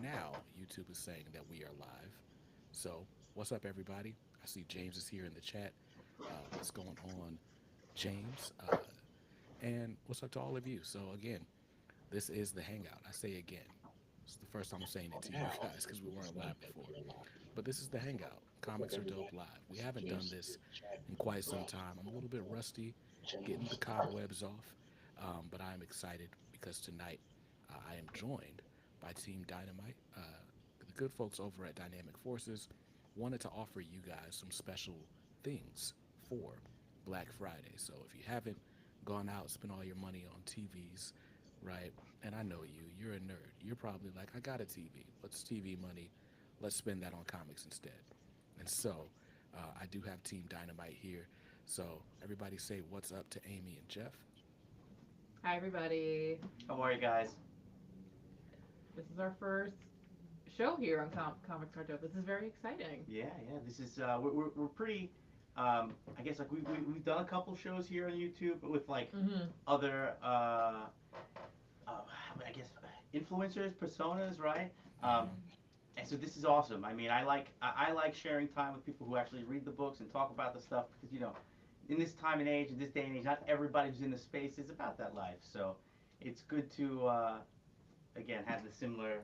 now YouTube is saying that we are live. So, what's up, everybody? I see James is here in the chat. What's going on, James? And what's up to all of you? So, again, this is the Hangout. I say again, it's the first time I'm saying it to you guys because we weren't live before. But this is the Hangout. Comics are dope live. We haven't done this in quite some time. I'm a little bit rusty, getting the cobwebs off, but I am excited because tonight I am joined by Team Dynamite. The good folks over at Dynamic Forces wanted to offer you guys some special things for Black Friday. So if you haven't gone out, spent all your money on TVs, right? And I know you, you're a nerd. You're probably like, I got a TV. What's TV money? Let's spend that on comics instead. And so I do have Team Dynamite here. So everybody say what's up to Amy and Jeff. Hi, everybody. How are you guys? This is our first show here on Comics Carto. This is very exciting. Yeah. This is we're pretty. I guess like we've done a couple shows here on YouTube with like Mm-hmm. other I guess influencers, personas, right? Um, Mm-hmm. and so this is awesome. I mean, I like sharing time with people who actually read the books and talk about the stuff because in this time and age, in this day and age, not everybody who's in the space is about that life. So it's good to again have the similar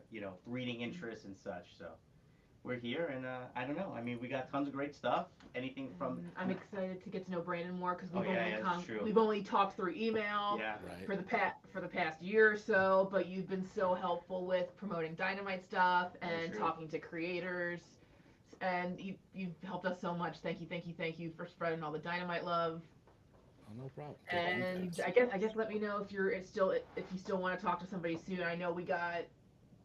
reading interests and such. So we're here, and I don't know. I mean, we got tons of great stuff. Anything from I'm excited to get to know Brandon more because Oh yeah, that's true. we've only talked through email Yeah. Right. for the past year or so. But you've been so helpful with promoting Dynamite stuff Very and true. talking to creators, and you've helped us so much. Thank you for spreading all the Dynamite love. Oh, no problem. Thank you And guys. I guess let me know if you still want to talk to somebody soon. I know we got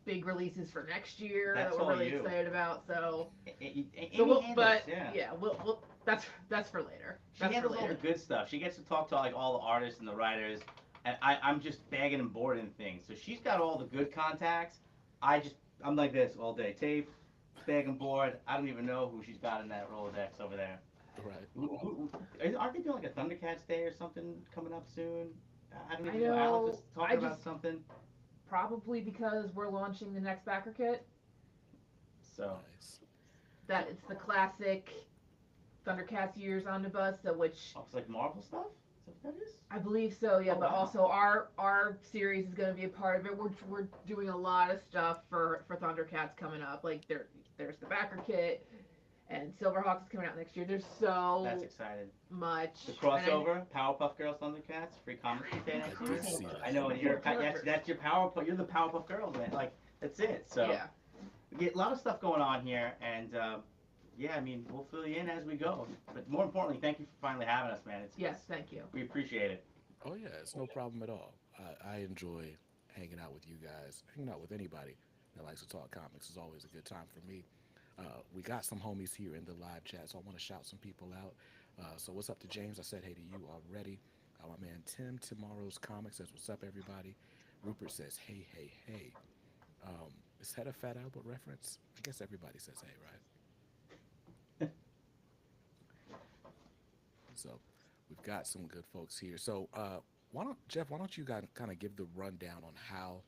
big releases for next year That's that we're all really you. excited about. So Amy handles, but yeah. yeah, we'll that's for later. She That's for handles all the later. good stuff. She gets to talk to like all the artists and the writers, and I'm just bagging and boarding things. So she's got all the good contacts. I'm like this all day. Tape, bag and board. I don't even know who she's got in that Rolodex over there. Right. Aren't they doing like a Thundercats Day or something coming up soon? I don't I even know. Alex know. was talking about something. Probably because we're launching the next backer kit. So Nice. That it's the classic Thundercats years omnibus, so which it's like Marvel stuff. Is that what that is? I believe so, yeah. Oh But wow. also our series is going to be a part of it. We're doing a lot of stuff for Thundercats coming up. Like there's the backer kit, and Silverhawks is coming out next year. There's That's so excited. much. The crossover, Powerpuff Girls, Thundercats, free comics day I next did year. see I that. know, and that's your Powerpuff. You're the Powerpuff Girls, man. Like that's it. So Yeah. we get a lot of stuff going on here, and yeah, I mean we'll fill you in as we go. But more importantly, thank you for finally having us, man. Yes, thank you. We appreciate it. Oh yeah, it's no problem at all. I enjoy hanging out with you guys. Hanging out with anybody that likes to talk comics is always a good time for me. We got some homies here in the live chat, so I want to shout some people out. So what's up to James? I said hey to you already. My man Tim Tomorrow's Comics says what's up everybody. Rupert says hey. Is that a Fat Albert reference? I guess everybody says hey, right? So we've got some good folks here. So why don't you guys kind of give the rundown on how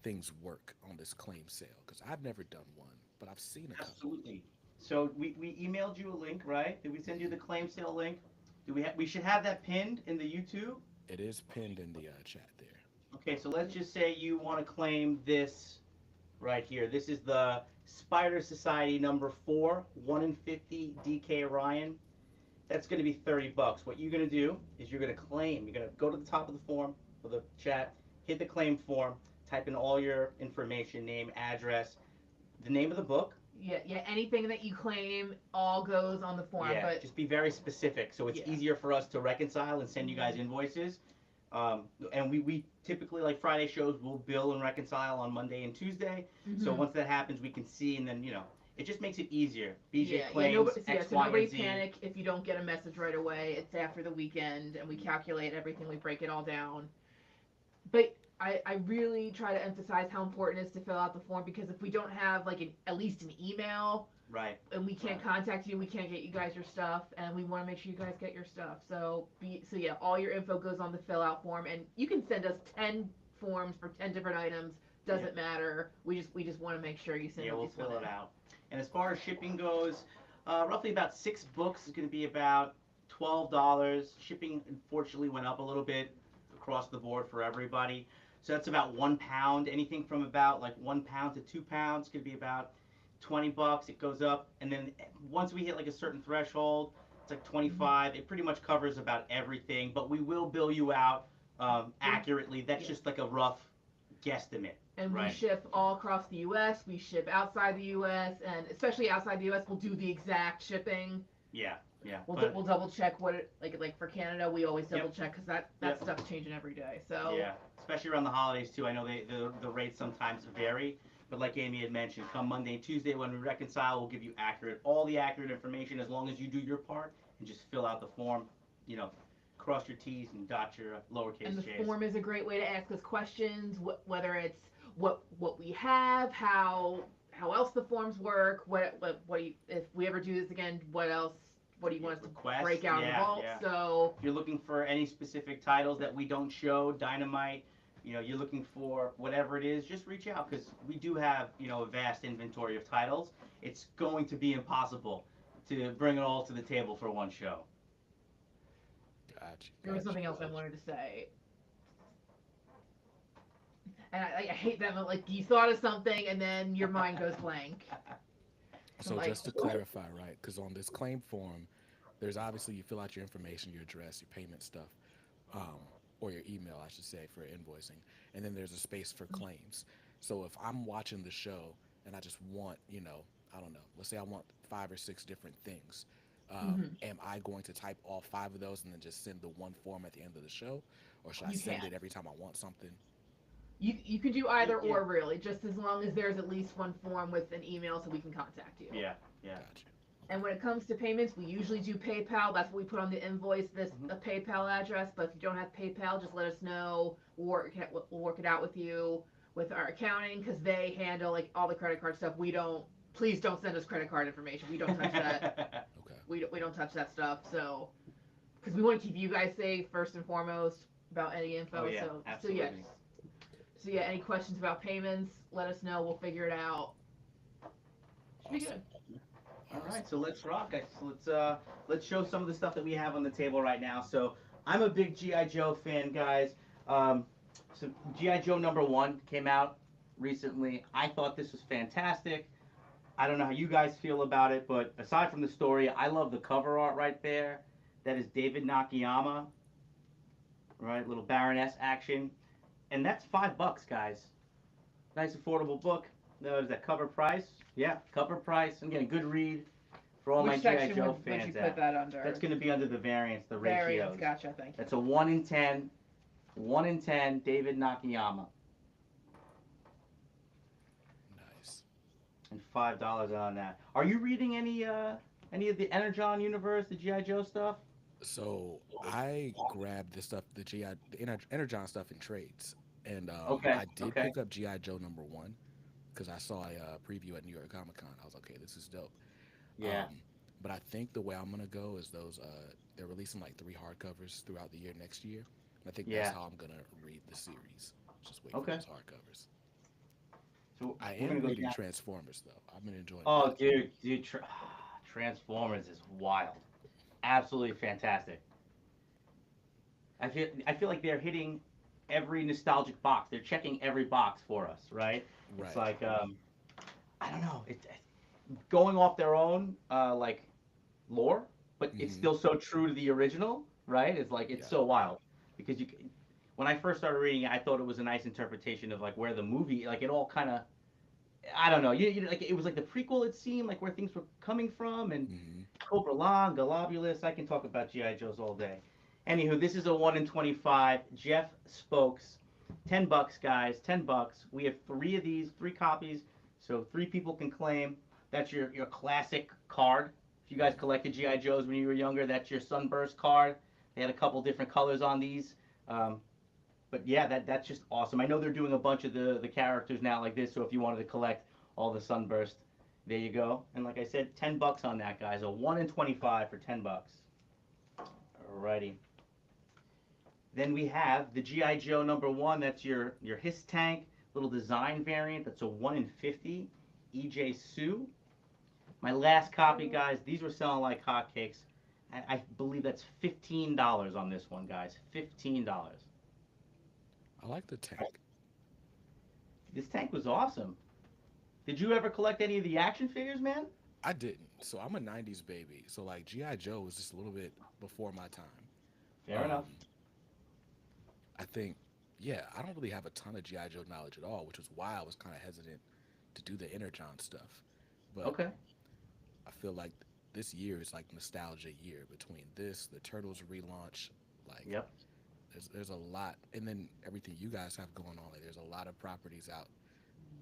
things work on this claim sale? Because I've never done one, but I've seen a couple. Absolutely. So we emailed you a link, right? Did we send you Hmm. the claim sale link? We should have that pinned in the YouTube. It is pinned in the chat there. Okay, so let's just say you want to claim this right here. This is the Spider Society number 4, 1 in 50 DK Ryan. That's going to be $30. What you're going to do is you're going to claim. You're going to go to the top of the form for the chat, hit the claim form, type in all your information, name, address, the name of the book. Yeah. Anything that you claim all goes on the form, Yeah, but just be very specific so it's yeah. easier for us to reconcile and send you guys invoices. And we typically, like Friday shows, we'll bill and reconcile on Monday and Tuesday. So Mm-hmm. once that happens, we can see, and then, it just makes it easier. BJ Yeah, claims nobody, X, so Y, nobody and Z. panic if you don't get a message right away. It's after the weekend, and we calculate everything. We break it all down. But I really try to emphasize how important it is to fill out the form because if we don't have like at least an email Right. and we can't contact you, we can't get you guys your stuff, and we want to make sure you guys get your stuff. So yeah, all your info goes on the fill out form, and you can send us 10 forms for 10 different items. doesn't matter. We just want to make sure you send Yeah, at we'll least one fill in. it out. And as far as shipping goes, roughly about 6 books is going to be about $12. Shipping unfortunately went up a little bit across the board for everybody. So that's about 1 pound. Anything from about like 1 pound to 2 pounds could be about $20. It goes up, and then once we hit like a certain threshold, it's like 25. It pretty much covers about everything, but we will bill you out accurately. That's Yeah. just like a rough guesstimate, And we right? ship all across the U.S. We ship outside the U.S. and especially outside the U.S. We'll do the exact shipping. Yeah, yeah. We'll double check what it like for Canada. We always double Yep. check because that Yep. stuff's changing every day. So Yeah, especially around the holidays too. I know the rates sometimes vary, but like Amy had mentioned, come Monday and Tuesday when we reconcile, we'll give you all the accurate information as long as you do your part and just fill out the form. You know, cross your T's and dot your lowercase and the J's. form is a great way to ask us questions. Whether it's what we have, how else the forms work. What you, if we ever do this again, what else? What do you want us Request, to break out of the vault? yeah. So If you're looking for any specific titles that we don't show, Dynamite, you're looking for whatever it is, just reach out because we do have, a vast inventory of titles. It's going to be impossible to bring it all to the table for one show. Gotcha. there was something else I wanted to say. And I hate that, like, you thought of something and then your mind goes blank. So Like, just to clarify, right? Because on this claim form, there's obviously you fill out your information, your address, your payment stuff, um, or your email, I should say, for invoicing, and then there's a space for claims. So if I'm watching the show and I just want, I don't know, let's say I want 5 or 6 different things. mhm, Am I going to type all 5 of those and then just send the one form at the end of the show, or should I you send can. it every time I want something? You can do either Yeah. or really, just as long as there's at least one form with an email so we can contact you. Yeah, yeah. Gotcha. And when it comes to payments, we usually do PayPal. That's what we put on the invoice, Mhm. a PayPal address. But if you don't have PayPal, just let us know. We'll work it out with you with our accounting because they handle like all the credit card stuff. We don't. Please don't send us credit card information. We don't touch that. Okay. We don't touch that stuff. So because we want to keep you guys safe first and foremost about any info. Oh yeah, so absolutely. yeah. Any questions about payments? Let us know. We'll figure it out. Should be Awesome. good. All right, so let's rock. So let's show some of the stuff that we have on the table right now. So I'm a big GI Joe fan, guys. So GI Joe #1 came out recently. I thought this was fantastic. I don't know how you guys feel about it, but aside from the story, I love the cover art right there. That is David Nakayama, right? Little Baroness action, and that's $5, guys. Nice affordable book. Is that cover price? Yeah, cover price. And again, good read for all my Which GI section Joe would fans you put out. that under? That's going to be under the variance, the Variance, ratios. gotcha, thank you. That's a 1 in 10, 1 in 10, David Nakayama, Nice. and $5 on that. Are you reading any of the Energon universe, the GI Joe stuff? So I grabbed this stuff, the Energon stuff in trades, and Okay, I did okay, pick up GI Joe #1 because I saw a preview at New York Comic Con. I was like, okay, this is dope. yeah, Um, but I think the way I'm gonna go is those. They're releasing like 3 hardcovers throughout the year next year. And I think that's yeah. how I'm gonna read the series. Just wait for Okay, those hardcovers. so I we're gonna am go reading down. Transformers though. I've been enjoying Oh, that. dude, Transformers is wild, absolutely fantastic. I feel like they're hitting every nostalgic box. They're checking every box for us, right? It's Right. like I don't know. It's going off their own like lore, but it's Hmm. still so true to the original, right? It's like it's Yeah. so wild because when I first started reading it, I thought it was a nice interpretation of like where the movie, like it all kind of, I don't know, like it was like the prequel. It seemed like where things were coming from, and Hmm. Cobra Long, Galobulus. I can talk about GI Joes all day. Anywho, this is a 1 in 25. Jeff Spokes, $10, guys, $10. We have 3 of these, 3 copies, so 3 people can claim. That's your classic card. If you guys Hmm. collected GI Joes when you were younger, that's your Sunburst card. They had a couple different colors on these. Um, but yeah, that's just awesome. I know they're doing a bunch of the characters now like this, so if you wanted to collect all the Sunburst, there you go. And like I said, $10 on that, guys. A 1 in 25 for $10. Alrighty. Then we have the GI Joe #1. That's your Hiss tank little design variant. That's a 1 in 50. EJ Sue. My last copy, guys. These were selling like hotcakes. I believe that's $15 on this one, guys. $15. I like the tank. This tank was awesome. Did you ever collect any of the action figures, man? I didn't. So I'm a '90s baby. So like GI Joe was just a little bit before my time. Fair enough. Um, I think, yeah, I don't really have a ton of GI Joe knowledge at all, which was why I was kind of hesitant to do the Energon stuff. But Okay. I feel like this year is like nostalgia year between this, the Turtles relaunch, like Yep. there's a lot, and then everything you guys have going on. Like there's a lot of properties out,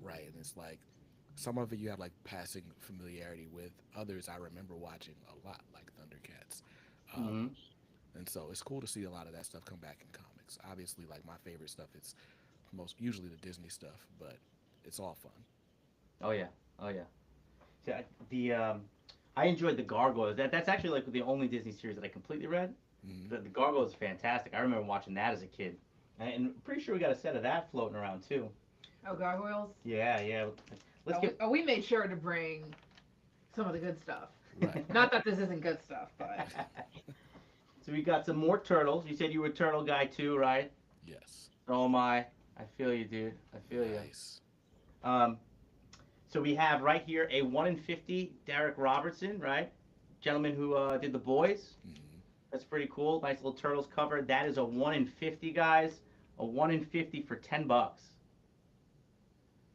right? And it's like some of it you have like passing familiarity with. Others I remember watching a lot, like Thundercats. Hmm. Um, and so it's cool to see a lot of that stuff come back in comics. Obviously, like my favorite stuff is most usually the Disney stuff, but it's all fun. Oh yeah. Oh yeah. See, I enjoyed the Gargoyles. That's actually like the only Disney series that I completely read. Hmm. The Gargoyles is fantastic. I remember watching that as a kid, and pretty sure we got a set of that floating around too. Oh, gargoyles. Yeah, yeah. Let's get. We made sure to bring some of the good stuff. Right. Not that this isn't good stuff, but So we got some more turtles. You said you were a turtle guy too, right? Yes. Oh my, I feel you, dude. I feel you. Nice. Um, so we have right here a 1 in 50 Derek Robertson, right? Gentleman who did the boys. Hmm. That's pretty cool. Nice little turtles cover. That is a 1 in 50, guys. A 1 in 50 for $10.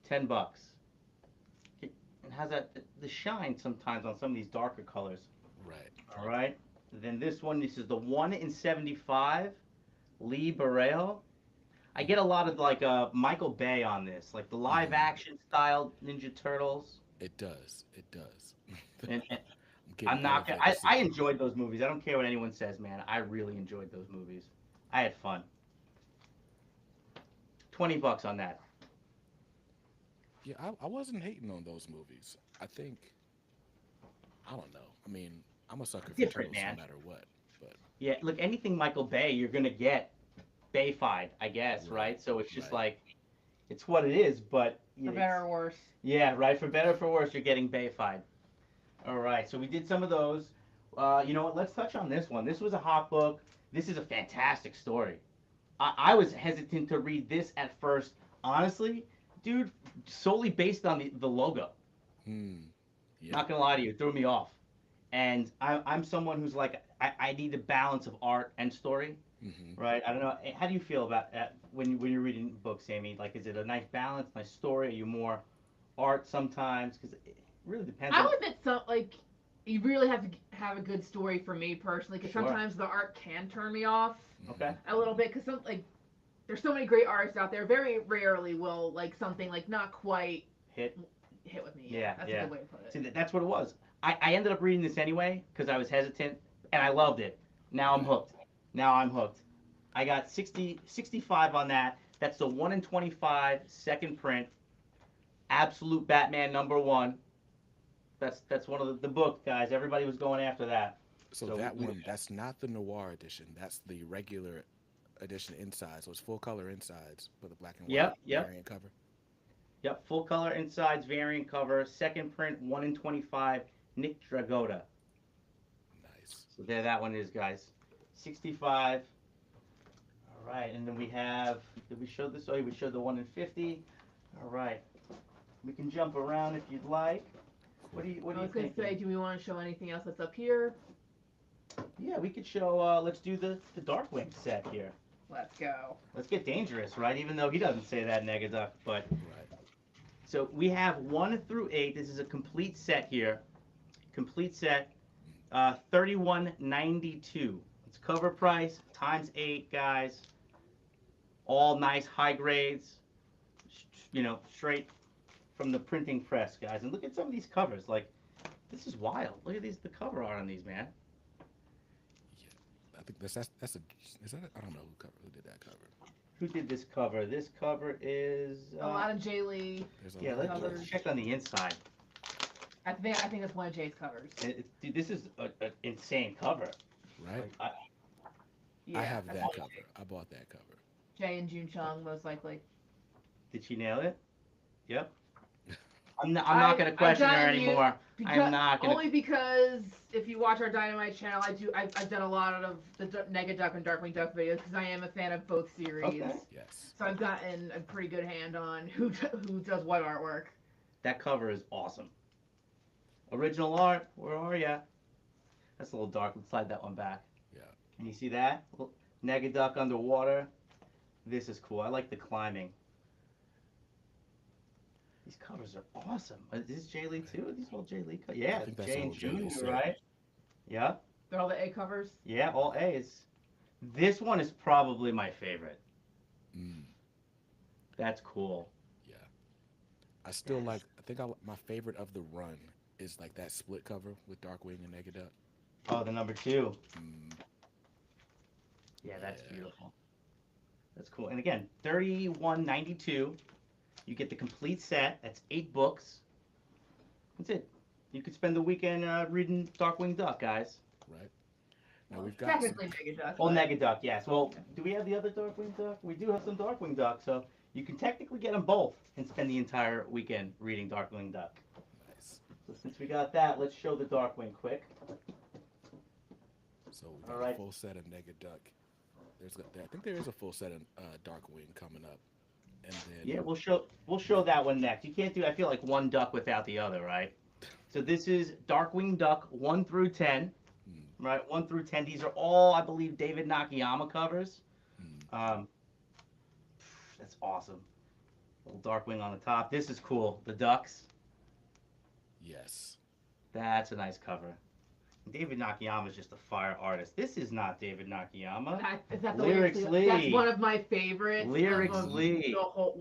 $10. It has that the shine sometimes on some of these darker colors. Right. All right. Then this one, this is the 1 in 75 Lee Barrejo. I get a lot of like Michael Bay on this, like the live Hmm. action style Ninja Turtles. It does. It does. And I'm getting I'm not gonna. elevated I soon. enjoyed those movies. I don't care what anyone says, man. I really enjoyed those movies. I had fun. $20 on that. Yeah, I wasn't hating on those movies. I think I don't know. I mean, I'm a sucker for Different, turtles no man. matter what. But Yeah, look, anything Michael Bay, you're gonna get Bayfied, I guess, right, right? So it's just right. like it's what it is. But for it's, better or worse. yeah, right. For better or for worse, you're getting Bayfied. All right, so we did some of those. You know what? Let's touch on this one. This was a hot book. This is a fantastic story. I was hesitant to read this at first, honestly, dude, solely based on the logo. Hmm. Yeah. Not gonna lie to you, it threw me off. And I'm someone who's like, I need a balance of art and story, Hmm. right? I don't know. How do you feel about that when you're reading books, Amy? Like, is it a nice balance, nice story? Are you more art sometimes? Because it really depends I on. would admit some like you really have to have a good story for me personally, because Sure. sometimes the art can turn me off Okay. Hmm. a little bit. Because some like there's so many great artists out there. Very rarely will like something like not quite Hit. hit with me. Yeah, Yeah, that's a yeah. good way to put See, it. that's what it was. I ended up reading this anyway because I was hesitant, and I loved it. Now I'm Right. hooked. Now I'm hooked. I got 65 on that. That's the 1 in 25 second print. Absolute Batman #1. That's one of the book guys. Everybody was going after that. So So that we one, that's not the noir edition. That's the regular edition inside. So it's full color insides with a black and white yep, yep, variant cover. yep. Full color insides, variant cover, second print, 1 in 25. Nick Dragotta. Nice. So there that one is, guys. 65. All right, and then we have. Did we show this? Oh, we showed the 1 in 50. All right. We can jump around if you'd like. What do you I was gonna think? say, do we want to show anything else that's up here? Yeah, we could show. Let's do the Darkwing set here. Let's go. Let's get dangerous, right? Even though he doesn't say that, Negaduck. But Right. so we have 1 through 8. This is a complete set here. Complete set. 31.92. It's cover price times 8, guys. All nice high grades. Straight from the printing press, guys. And look at some of these covers. Like, this is wild. Look at the cover art on these, man. Yeah. I think that's a is that I don't know who did that cover. Who did this cover? This cover is. A lot of Jay Lee. There's a Yeah, lot let's, of covers. let's check on the inside. I think it's one of Jay's covers. Dude, this is an insane cover. right. Like, Yeah, I have that's that cover. I bought that cover. Jay and June Chung most likely. Did she nail it? Yep. I'm not gonna question her anymore. I'm not gonna. Only because if you watch our Dynamite channel, I've done a lot of the Nega Duck and Darkwing Duck videos because I am a fan of both series. Okay. Yes. So I've gotten a pretty good hand on who does what artwork. That cover is awesome. Original art. Where are ya? That's a little dark. Let's slide that one back. Yeah. Can you see that? Nega Duck underwater. This is cool. I like the climbing. These covers are awesome. Is this Jay Lee too? Are these all Jay Lee covers? Yeah, I think that's Jay all and Jay Lee Junior, said. right? Yeah. They're all the A covers. Yeah, all A's. This one is probably my favorite. Mm, That's cool. yeah. I still like. I think my favorite of the run is like that split cover with Darkwing and Nega Duck. Oh, the number 2. Mm, Yeah, that's Yeah. beautiful. That's cool. And again, $31.92. You get the complete set. That's 8 books. That's it. You could spend the weekend reading Darkwing Duck, guys. right. Now we've got some, Technically Nega Duck. Oh, but- Nega Duck, yes. Well, do we have the other Darkwing Duck? We do have some Darkwing Duck, so you can technically get them both and spend the entire weekend reading Darkwing Duck. nice. So since we got that, let's show the Darkwing quick. So we got All right. a full set of Nega Duck. I think there is a full set of Darkwing coming up, and then Yeah, we'll show that one next. You can't do, I feel like, one duck without the other, right? So this is Darkwing Duck 1 through 10, Hmm, right? 1 through 10. These are all, I believe, David Nakayama covers. hmm, That's awesome. Little Darkwing on the top. This is cool. The ducks. yes. That's a nice cover. David Nakayama is just a fire artist. This is not David Nakayama. Is that the Lyrics Lee. That's one of my favorites. Lyrics of Lee. The whole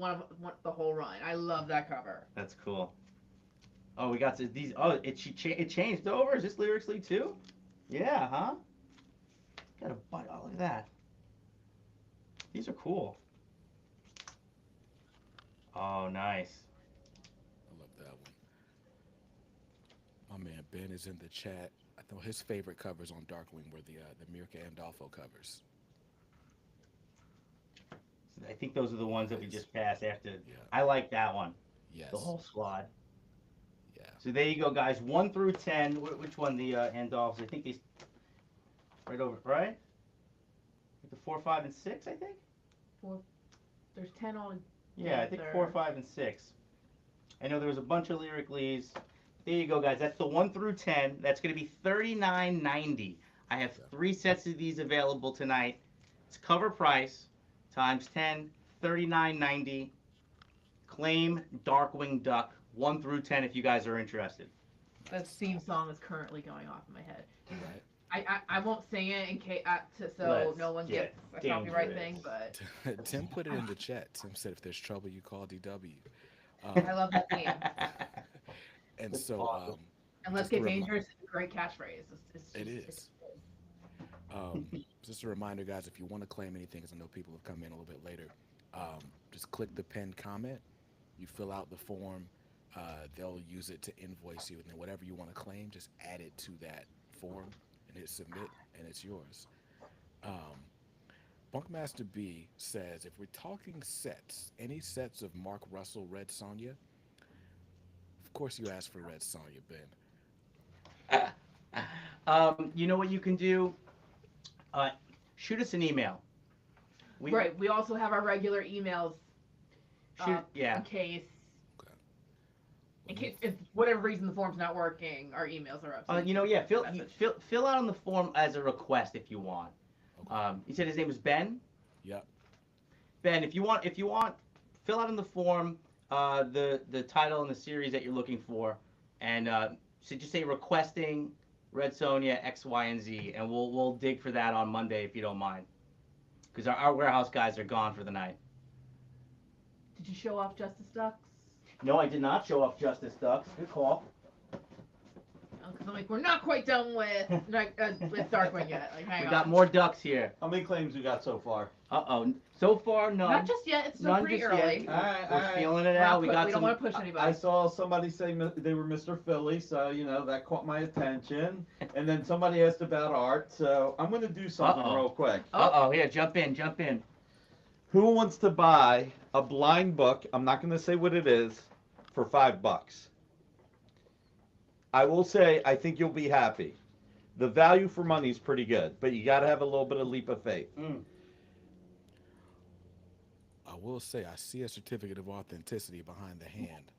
the whole run. I love that cover. That's cool. Oh, we got these. Oh, it changed over. Is this Lyrics Lee too? Yeah, huh? Got a butt. Oh, look at that. These are cool. Oh, nice. I love that one. My man Ben is in the chat. I know his favorite covers on Darkwing were the Mirka Andolfo covers. I think those are the ones that we just passed after. Yeah. I like that one. Yes. The whole squad. Yeah. So there you go, guys. 1 through 10. Which one? The Andolphs. I think these. Right over. Right. The 4, 5, and 6. I think. There's 10 on. Yeah, I think 4, 5, and 6. I know there was a bunch of Lyric Lees. There you go, guys. That's the 1 through 10. That's going to be $39.90. I have 3 sets of these available tonight. It's cover price times 10, $39.90. Claim Darkwing Duck 1 through 10 if you guys are interested. That theme song is currently going off in my head. Right. I won't sing it in case so Let's no one get gets a copyright dangerous. thing. But Tim put it in the chat. Tim said, "If there's trouble, you call DW." I love that theme. And That's so, awesome. And Let's just a Get remi- Dangerous is a great catchphrase. It is. Just a reminder, guys, if you want to claim anything, because I know people have come in a little bit later, just click the pinned comment. You fill out the form. They'll use it to invoice you, and then whatever you want to claim, just add it to that form and hit submit, and it's yours. Bunkmaster B says, if we're talking sets, any sets of Mark Russell Red Sonja? Of course you asked for Red Sonja, Ben. You know what you can do? Shoot us an email. Right. We also have our regular emails. Yeah. In case. Okay. In case, if whatever reason the form's not working, our emails are up. So Yeah. message. Fill out on the form as a request if you want. Okay. You said his name was Ben. Yep. Ben, if you want, fill out on the form the title and the series that you're looking for, and so just say requesting Red Sonja X, Y, and Z, and we'll dig for that on Monday if you don't mind, because our warehouse guys are gone for the night. Did you show off Justice Ducks? No, I did not show up Justice Ducks. Good call. Because I'm like, we're not quite done with Darkwing yet. Like, hang We on. got more ducks here. How many claims we got so far? So far, none. Not just yet. It's still None pretty just early. yet. Alright, We're feeling it out. We got don't some. want to push anybody. I saw somebody say they were Mr. Philly, so that caught my attention. And then somebody asked about art, so I'm going to do something Uh-oh. real quick. Here, jump in. Who wants to buy a blind book? I'm not going to say what it is for $5. I will say I think you'll be happy. The value for money is pretty good, but you got to have a little bit of leap of faith. I will say I see a certificate of authenticity behind the hand.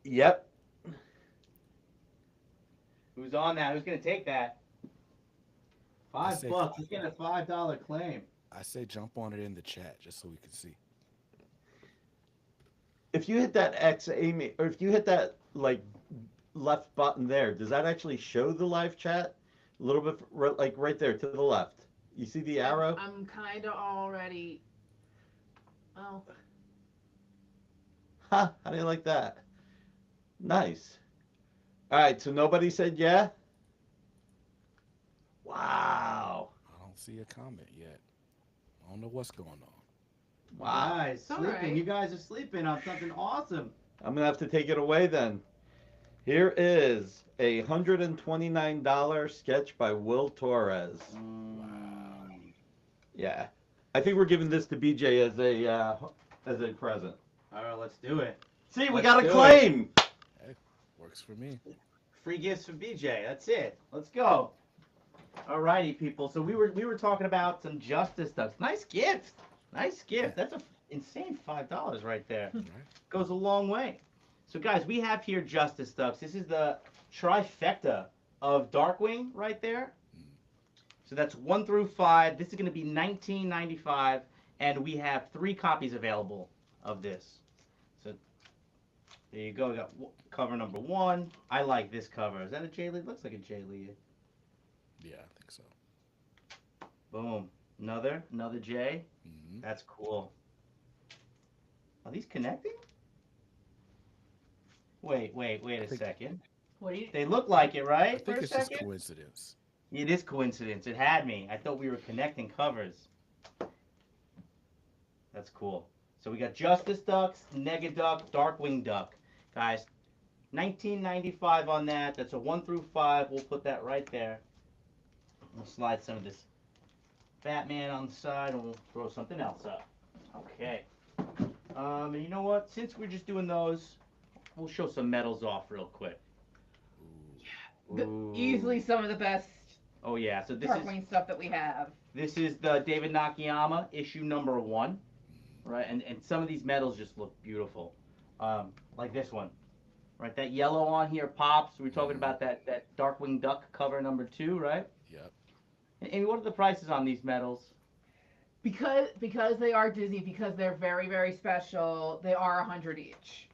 Yep. Who's on that? Who's gonna take that? $5. He's getting a $5 claim. I say jump on it in the chat just so we can see. If you hit that X, Amy, or if you hit that like left button there, does that actually show the live chat? A little bit, like right there to the left. You see the arrow? I'm kind of already. Oh. Huh? How do you like that? Nice. All right, so nobody said yeah? Wow. I don't see a comment yet. I don't know what's going on. Wow. Guys, All sleeping. right. You guys are sleeping on something awesome. I'm going to have to take it away then. Here is a $129 sketch by Will Torres. Wow. Yeah. I think we're giving this to BJ as a present. All right, let's do it. See, we Let's got a do it. claim. Hey, works for me. Free gifts for BJ. That's it. Let's go. Alrighty, people. So we were talking about some Justice Ducks. Nice gift. Nice gift. That's a insane $5 right there. Right? Goes a long way. So guys, we have here Justice Ducks. This is the trifecta of Darkwing right there. So that's 1 through 5. This is going to be $19.95, and we have 3 copies available of this. So there you go. We got cover number 1. I like this cover. Is that a J Lee? Looks like a J Lee. Yeah, I think so. Boom. Another J. Mm-hmm. That's cool. Are these connecting? Wait a second. What do you? They look like it, right? I think it's just coincidence. It is coincidence. It had me. I thought we were connecting covers. That's cool. So we got Justice Ducks, Nega Duck, Darkwing Duck. Guys, $19.95 on that. That's a 1 through 5. We'll put that right there. We'll slide some of this Batman on the side, and we'll throw something else up. Okay. And you know what? Since we're just doing those, we'll show some medals off real quick. Ooh. Easily some of the best Oh yeah. So this Darkwing stuff that we have. is the David Nakayama issue number 1, right? And some of these medals just look beautiful, like this one, right? That yellow on here pops. We're talking about that Darkwing Duck cover number 2, right? Yep. And what are the prices on these medals? Because they are Disney, because they're very, very special, they are 100 each.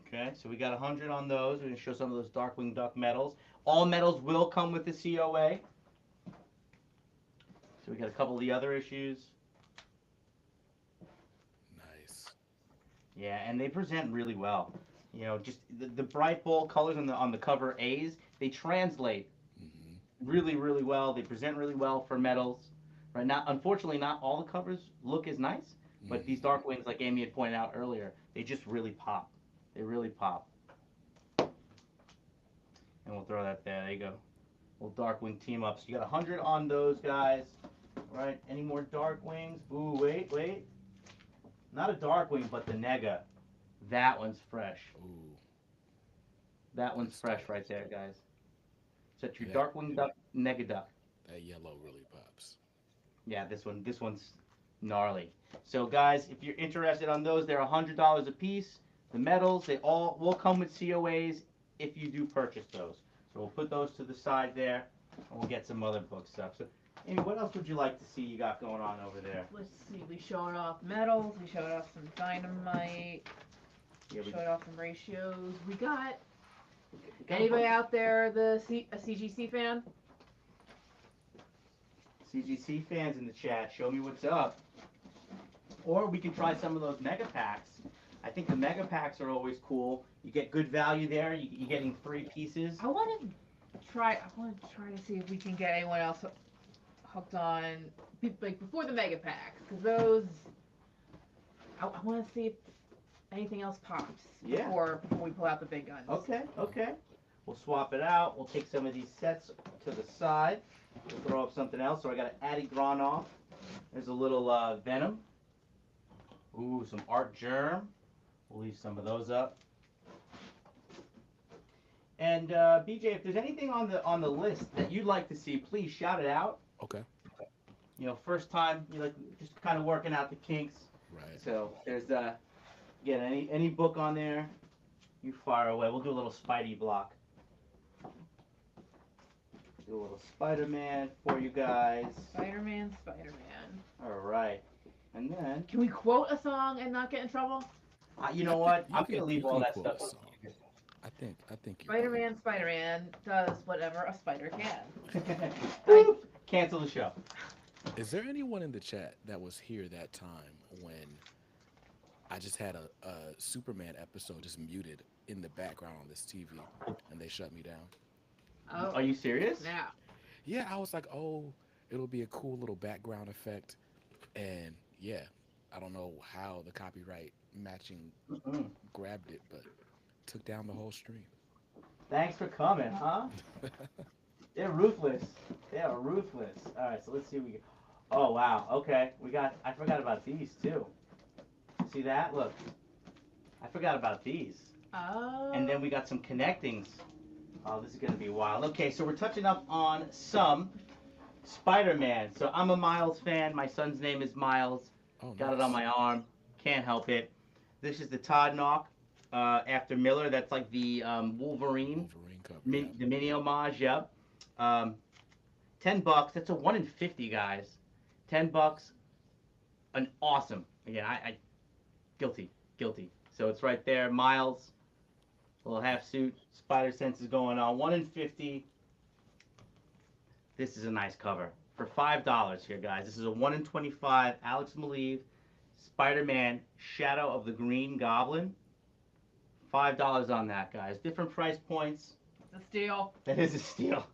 Okay, so we got 100 on those. We're gonna show some of those Darkwing Duck medals. All medals will come with the COA. So we got a couple of the other issues. Nice. Yeah, and they present really well. You know, just the bright bold colors on the cover A's, they translate really, really well. They present really well for medals. Right now, unfortunately, not all the covers look as nice, but these Darkwings, like Amy had pointed out earlier, they just really pop. They really pop. And we'll throw that there. There you go. Little Darkwing team up. So you got 100 on those guys. Right? Any more Darkwings? Ooh, wait. Not a Darkwing, but the Nega. That one's fresh. Ooh. That one's fresh right there, guys. So that's your Yeah. Darkwing Duck, Nega Duck. That yellow really pops. Yeah, this one's gnarly. So guys, if you're interested on those, they're $100 a piece. The medals, they all will come with COAs if you do purchase those. So we'll put those to the side there, and we'll get some other book stuff. So, Amy, what else would you like to see you got going on over there? Let's see, we showed off medals, we showed off some Dynamite, Yeah, showed off some ratios. We got, we got anybody out there a CGC fan? CGC fans in the chat, show me what's up. Or we can try some of those mega packs. I think the mega packs are always cool. You get good value there. You're getting 3 pieces. I want to try to see if we can get anyone else hooked on, like before the mega packs, because those, I want to see if anything else pops before we pull out the big guns. Okay. We'll swap it out. We'll take some of these sets to the side. We'll throw up something else. So I got an Addy Gronoff. There's a little Venom. Ooh, some art germ. We'll leave some of those up. And BJ, if there's anything on the list that you'd like to see, please shout it out. Okay. You know, first time, you like just kind of working out the kinks. Right. So there's again any book on there, you fire away. We'll do a little Spidey block. Do a little Spider-Man for you guys. Spider-Man, Spider-Man. All right, and then Can we quote a song and not get in trouble? you I know think what? I'm gonna you leave all can that quote stuff. a song. I think you're Spider-Man, Spider-Man does whatever a spider can. Boop. Cancel the show. Is there anyone in the chat that was here that time when I just had a Superman episode just muted in the background on this TV and they shut me down? Oh, Are you serious? now. Yeah, I was like, oh, it'll be a cool little background effect. And yeah, I don't know how the copyright matching Mm-mm. grabbed it, but took down the whole stream. Thanks for coming, huh? They're ruthless. They are ruthless. All right, so let's see what we get. Oh wow. Okay, we got. I forgot about these too. See that? Look, I forgot about these. Oh. And then we got some connectings. Oh, this is gonna be wild. Okay, so we're touching up on some Spider-Man. So I'm a Miles fan. My son's name is Miles. Oh, Got it on nice. my arm. Can't help it. This is the Todd Knock after Miller. That's like the Wolverine, Wolverine cover. Yeah. the mini homage. Yep. Um, $10. That's a 1 in 50, guys. $10. An awesome. Again, I guilty. So it's right there. Miles, little half suit, spider sense is going on. 1 in 50. This is a nice cover for $5 here, guys. This is a 1 in 25. Alex Maleev, Spider-Man, Shadow of the Green Goblin. $5 on that, guys. Different price points. It's a steal. That is a steal.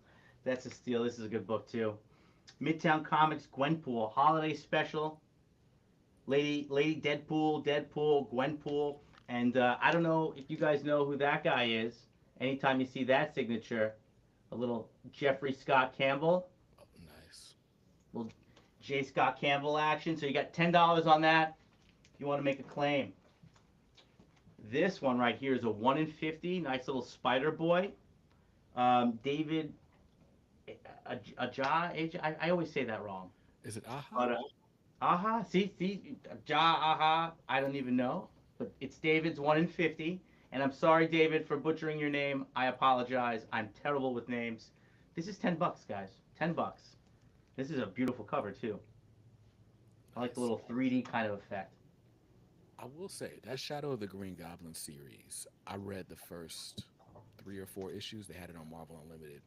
That's a steal. This is a good book too. Midtown Comics Gwenpool Holiday Special. Lady Deadpool, Gwenpool, and I don't know if you guys know who that guy is. Anytime you see that signature, a little Jeffrey Scott Campbell, Oh, nice. little J. Scott Campbell action. So you got $10 on that if you want to make a claim. This one right here is a 1 in 50. Nice little Spider Boy. David I always say that wrong. Is it Aha? But aha, see, aha. I don't even know, but it's David's 1 in 50. And I'm sorry, David, for butchering your name. I apologize. I'm terrible with names. This is $10, guys. $10. This is a beautiful cover too. I like the Nice. little 3D kind of effect. I will say that Shadow of the Green Goblin series. I read the first 3 or 4 issues. They had it on Marvel Unlimited.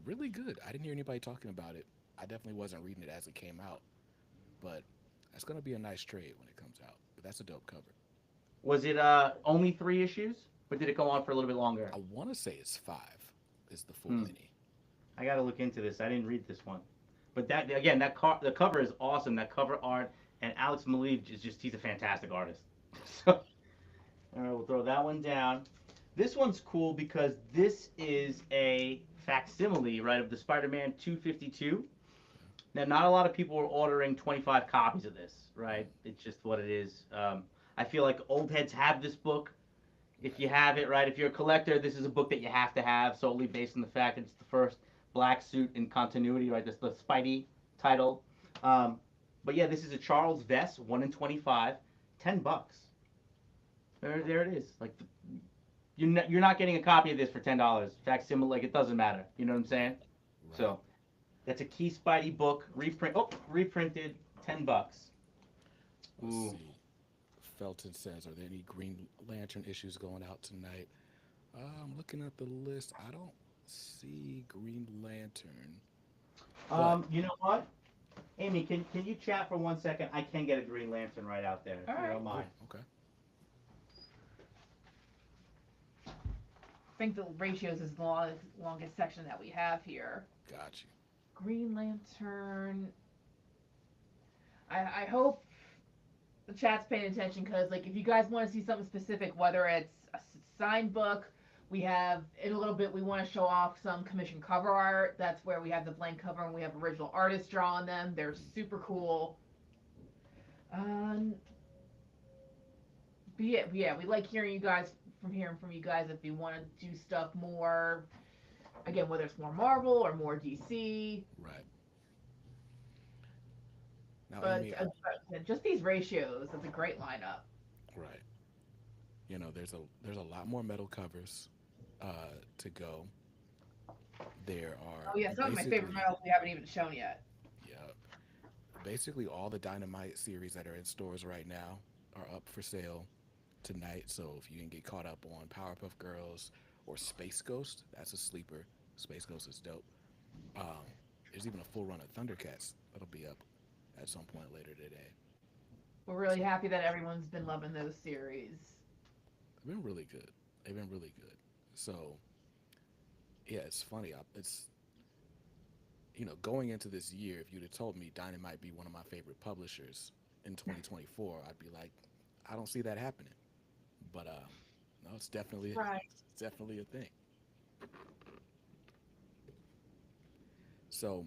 Really good. I didn't hear anybody talking about it. I definitely wasn't reading it as it came out, but that's gonna be a nice trade when it comes out. But that's a dope cover. Was it only 3 issues, or did it go on for a little bit longer? I want to say it's 5. Is the full Hmm. mini? I gotta look into this. I didn't read this one, but that again, the cover is awesome. That cover art, and Alex Maleev is just—he's a fantastic artist. So, all right, we'll throw that one down. This one's cool because this is a facsimile, right, of the Spider-Man 252. Now, not a lot of people are ordering 25 copies of this, right? It's just what it is. I feel like old heads have this book. If you have it, right, if you're a collector, this is a book that you have to have solely based on the fact that it's the first black suit in continuity, right? This the Spidey title. But yeah, this is a Charles Vess, 1 in 25, $10. There it is. Like you're not getting a copy of this for $10. Facsimile, like it doesn't matter. You know what I'm saying? Right. So that's a key Spidey book reprinted, $10. Let's Ooh. see. Felton says, "Are there any Green Lantern issues going out tonight?" I'm looking at the list. I don't see Green Lantern. But You know what? Amy, can you chat for 1 second? I can get a Green Lantern right out there. If All you right. don't mind. Okay. I think the ratios is the longest section that we have here. Got you. Green Lantern. I hope the chat's paying attention because, like, if you guys want to see something specific, whether it's a signed book, we have in a little bit. We want to show off some commission cover art. That's where we have the blank cover and we have original artists draw on them. They're super cool. yeah, we like hearing from you guys if you want to do stuff more. Again, whether it's more Marvel or more DC, Right. Now, but Amy, just these ratios, that's a great lineup. right. There's a lot more metal covers to go. There are Oh yeah, some of my favorite basically, metals we haven't even shown yet. yeah, basically all the Dynamite series that are in stores right now are up for sale tonight. So if you can get caught up on Powerpuff Girls or Space Ghost, that's a sleeper. Space Ghost is dope. Um, there's even a full run of Thundercats that'll be up at some point later today. We're So really happy that everyone's been loving those series. they've been really good. They've been really good. So yeah, it's funny. It's going into this year, if you'd have told me Dynamite might be one of my favorite publishers in 2024, I'd be like, I don't see that happening. But no, Right. it's definitely a thing. So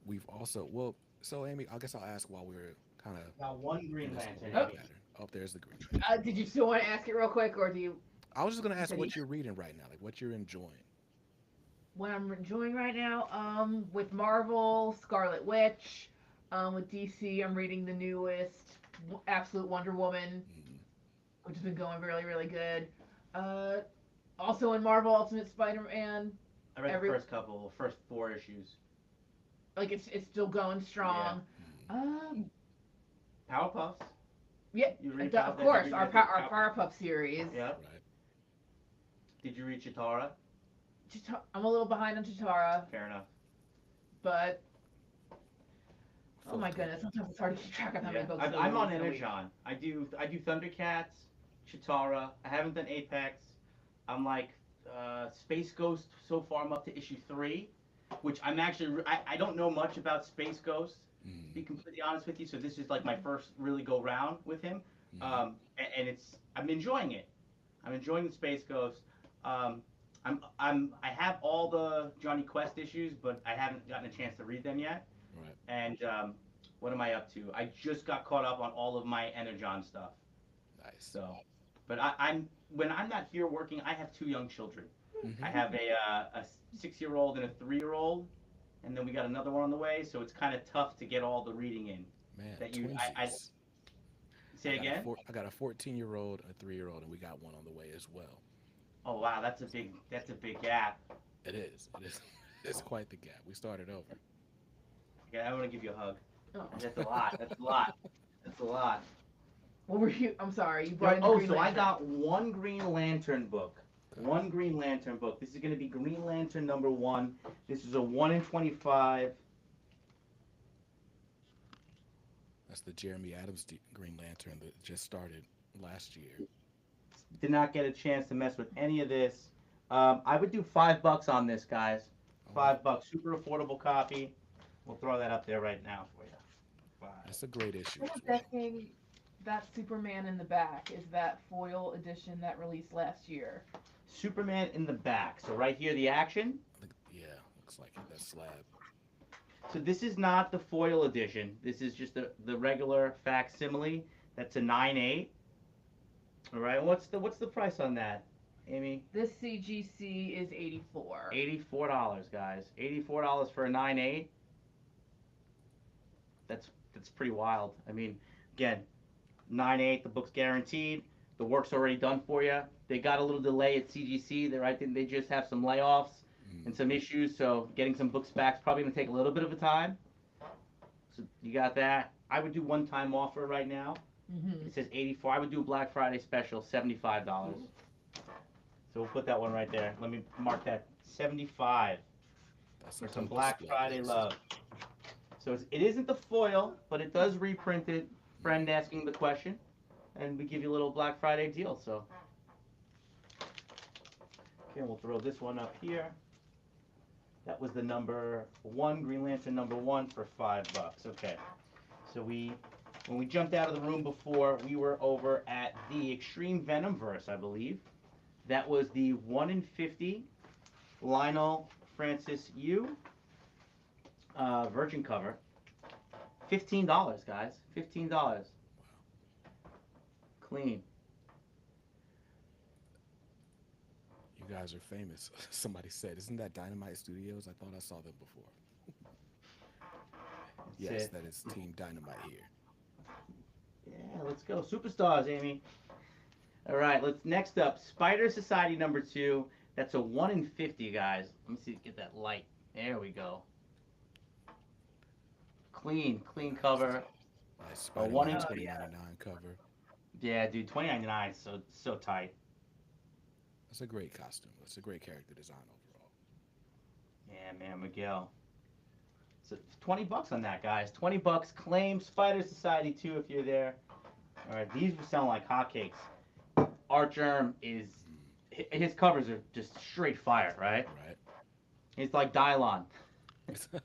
we've also well, so Amy, I guess I'll ask while we're kind of Got one in Green this Lantern, holding Oh, Amy. pattern. Oh, there's the Green Lantern. did you still want to ask it real quick, or do you? I was just gonna You ask said what you're reading right now, like what you're enjoying. what I'm enjoying right now. With Marvel, Scarlet Witch. With DC, I'm reading the newest Absolute Wonder Woman, Mm, which has been going really, really good. Uh, Also in Marvel Ultimate Spider-Man, I read the every first four issues. like it's still going Yeah. strong. mm, Um, Powerpuffs. yeah, You read of Have course, you our read the Powerpuff series. Yep. right. Did you read Chitara? I'm a little behind on Chitara, Fair enough. but oh Full my of good. goodness, sometimes it's hard to keep track of how many Yeah. books we I'm on release in a week. Energon. I do Thundercats, Chitara. I haven't done Apex. I'm like Space Ghost so far. I'm up to issue 3, which I'm actually I don't know much about Space Ghost, to be Mm, completely honest with you. So this is like my first really go round with him, mm, and I'm enjoying it. I'm enjoying the Space Ghost. Um, I have all the Johnny Quest issues, but I haven't gotten a chance to read them yet. right. And what am I up to? I just got caught up on all of my Energon stuff. Nice. So, but I'm when I'm not here working, I have 2 young children. I Mm-hmm. have a 6-year-old and a 3-year-old, and then we got another one on the way. So it's kind of tough to get all the reading in. Man, That I twinsies. say again. I got a 14-year-old, a 3-year-old, and we got one on the way as well. Oh wow, that's a big gap. It is. It is. It's quite the gap. We started over. Yeah, I want to give you a hug. Oh. That's a lot. That's a lot. That's a lot. What were you? I'm sorry, you brought in the Oh, Green so I Lantern. got one Green Lantern book. Okay. One Green Lantern book. This is going to be Green Lantern #1. This is a 1 in 25. That's the Jeremy Adams Green Lantern that just started last year. Did not get a chance to mess with any of this. I would do $5 on this, guys. Oh, $5. Super affordable copy. We'll throw that up there right now for you. that's a great issue I'm as well. guessing that Superman in the back is that foil edition that released last year. Superman in the back. So right here, the action. Yeah, looks like it. That slab. So this is not the foil edition. This is just the regular facsimile. That's a 9.8. All right. What's the price on that, Amy? This CGC is 84. $84, guys. $84 for a 9.8. That's pretty wild. I mean, again, 9.8. The book's guaranteed. The work's already done for you. They got a little delay at CGC. I think they just have some layoffs Mm, and some issues, so getting some books back is probably gonna take a little bit of a time. So you got that. I would do one-time offer right now. Mm-hmm. It says 84. I would do a Black Friday special, $75. So we'll put that one right there. Let me mark that 75 that's for a some dope Black display Friday piece. love. So it isn't the foil, but it does reprint it. Friend asking the question, and we give you a little Black Friday deal. So okay, we'll throw this one up here. That was the #1 Green Lantern #1 for $5. Okay, so when we jumped out of the room before, we were over at the Extreme Venomverse, I believe. That was the 1 in 50 Lionel Francis Yu Virgin cover. $15, guys. $15. Clean. You guys are famous. Somebody said, "Isn't that Dynamite Studios?" I thought I saw them before. That's Yes, it. that is Team Dynamite here. Yeah, let's go. Superstars, Amy. All right, let's next up. Spider Society number 2. That's a 1 in 50, guys. Let me see, get that light. There we go. Clean Nice, cover. nice A 1 Spider-Man in Oh yeah. 2099 cover. Yeah, dude, 2099 is so tight. That's a great costume. That's a great character design overall. Yeah, man, Miguel. So $20 on that, guys. $20. Claim Spider Society 2 if you're there. All right, these were selling like hotcakes. Art Germ is his covers are just straight fire, right? Right. It's like Dylon. So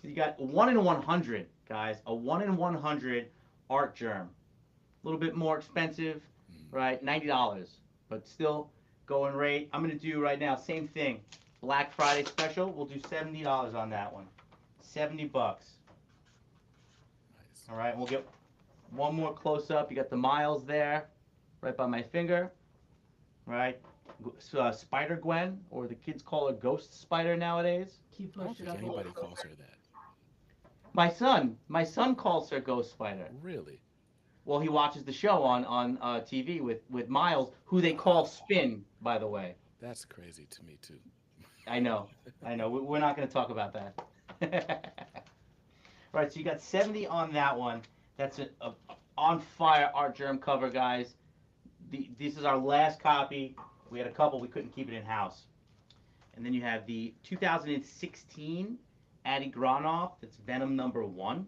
you got 1 in 100, guys. A 1 in 100 Art Germ. A little bit more expensive, Mm. right? $90, but still going rate. I'm gonna do right now same thing. Black Friday special. We'll do $70 on that one. $70. Nice. All right, we'll get one more close up. You got the Miles there, right by my finger, right? Spider Gwen, or the kids call her Ghost Spider nowadays. Keep I don't pushing think up a little anybody calls her closer. that. My son calls her Ghost Spider. Really? Well, he watches the show on TV with Miles, who they call Wow. Spin, by the way. That's crazy to me too. I know, I know. We're not going to talk about that. Right, so you got 70 on that one. That's a on fire Art Germ cover, guys. This is our last copy. We had a couple, we couldn't keep it in house. And then you have the 2016 Addy Gronoff. That's Venom number 1.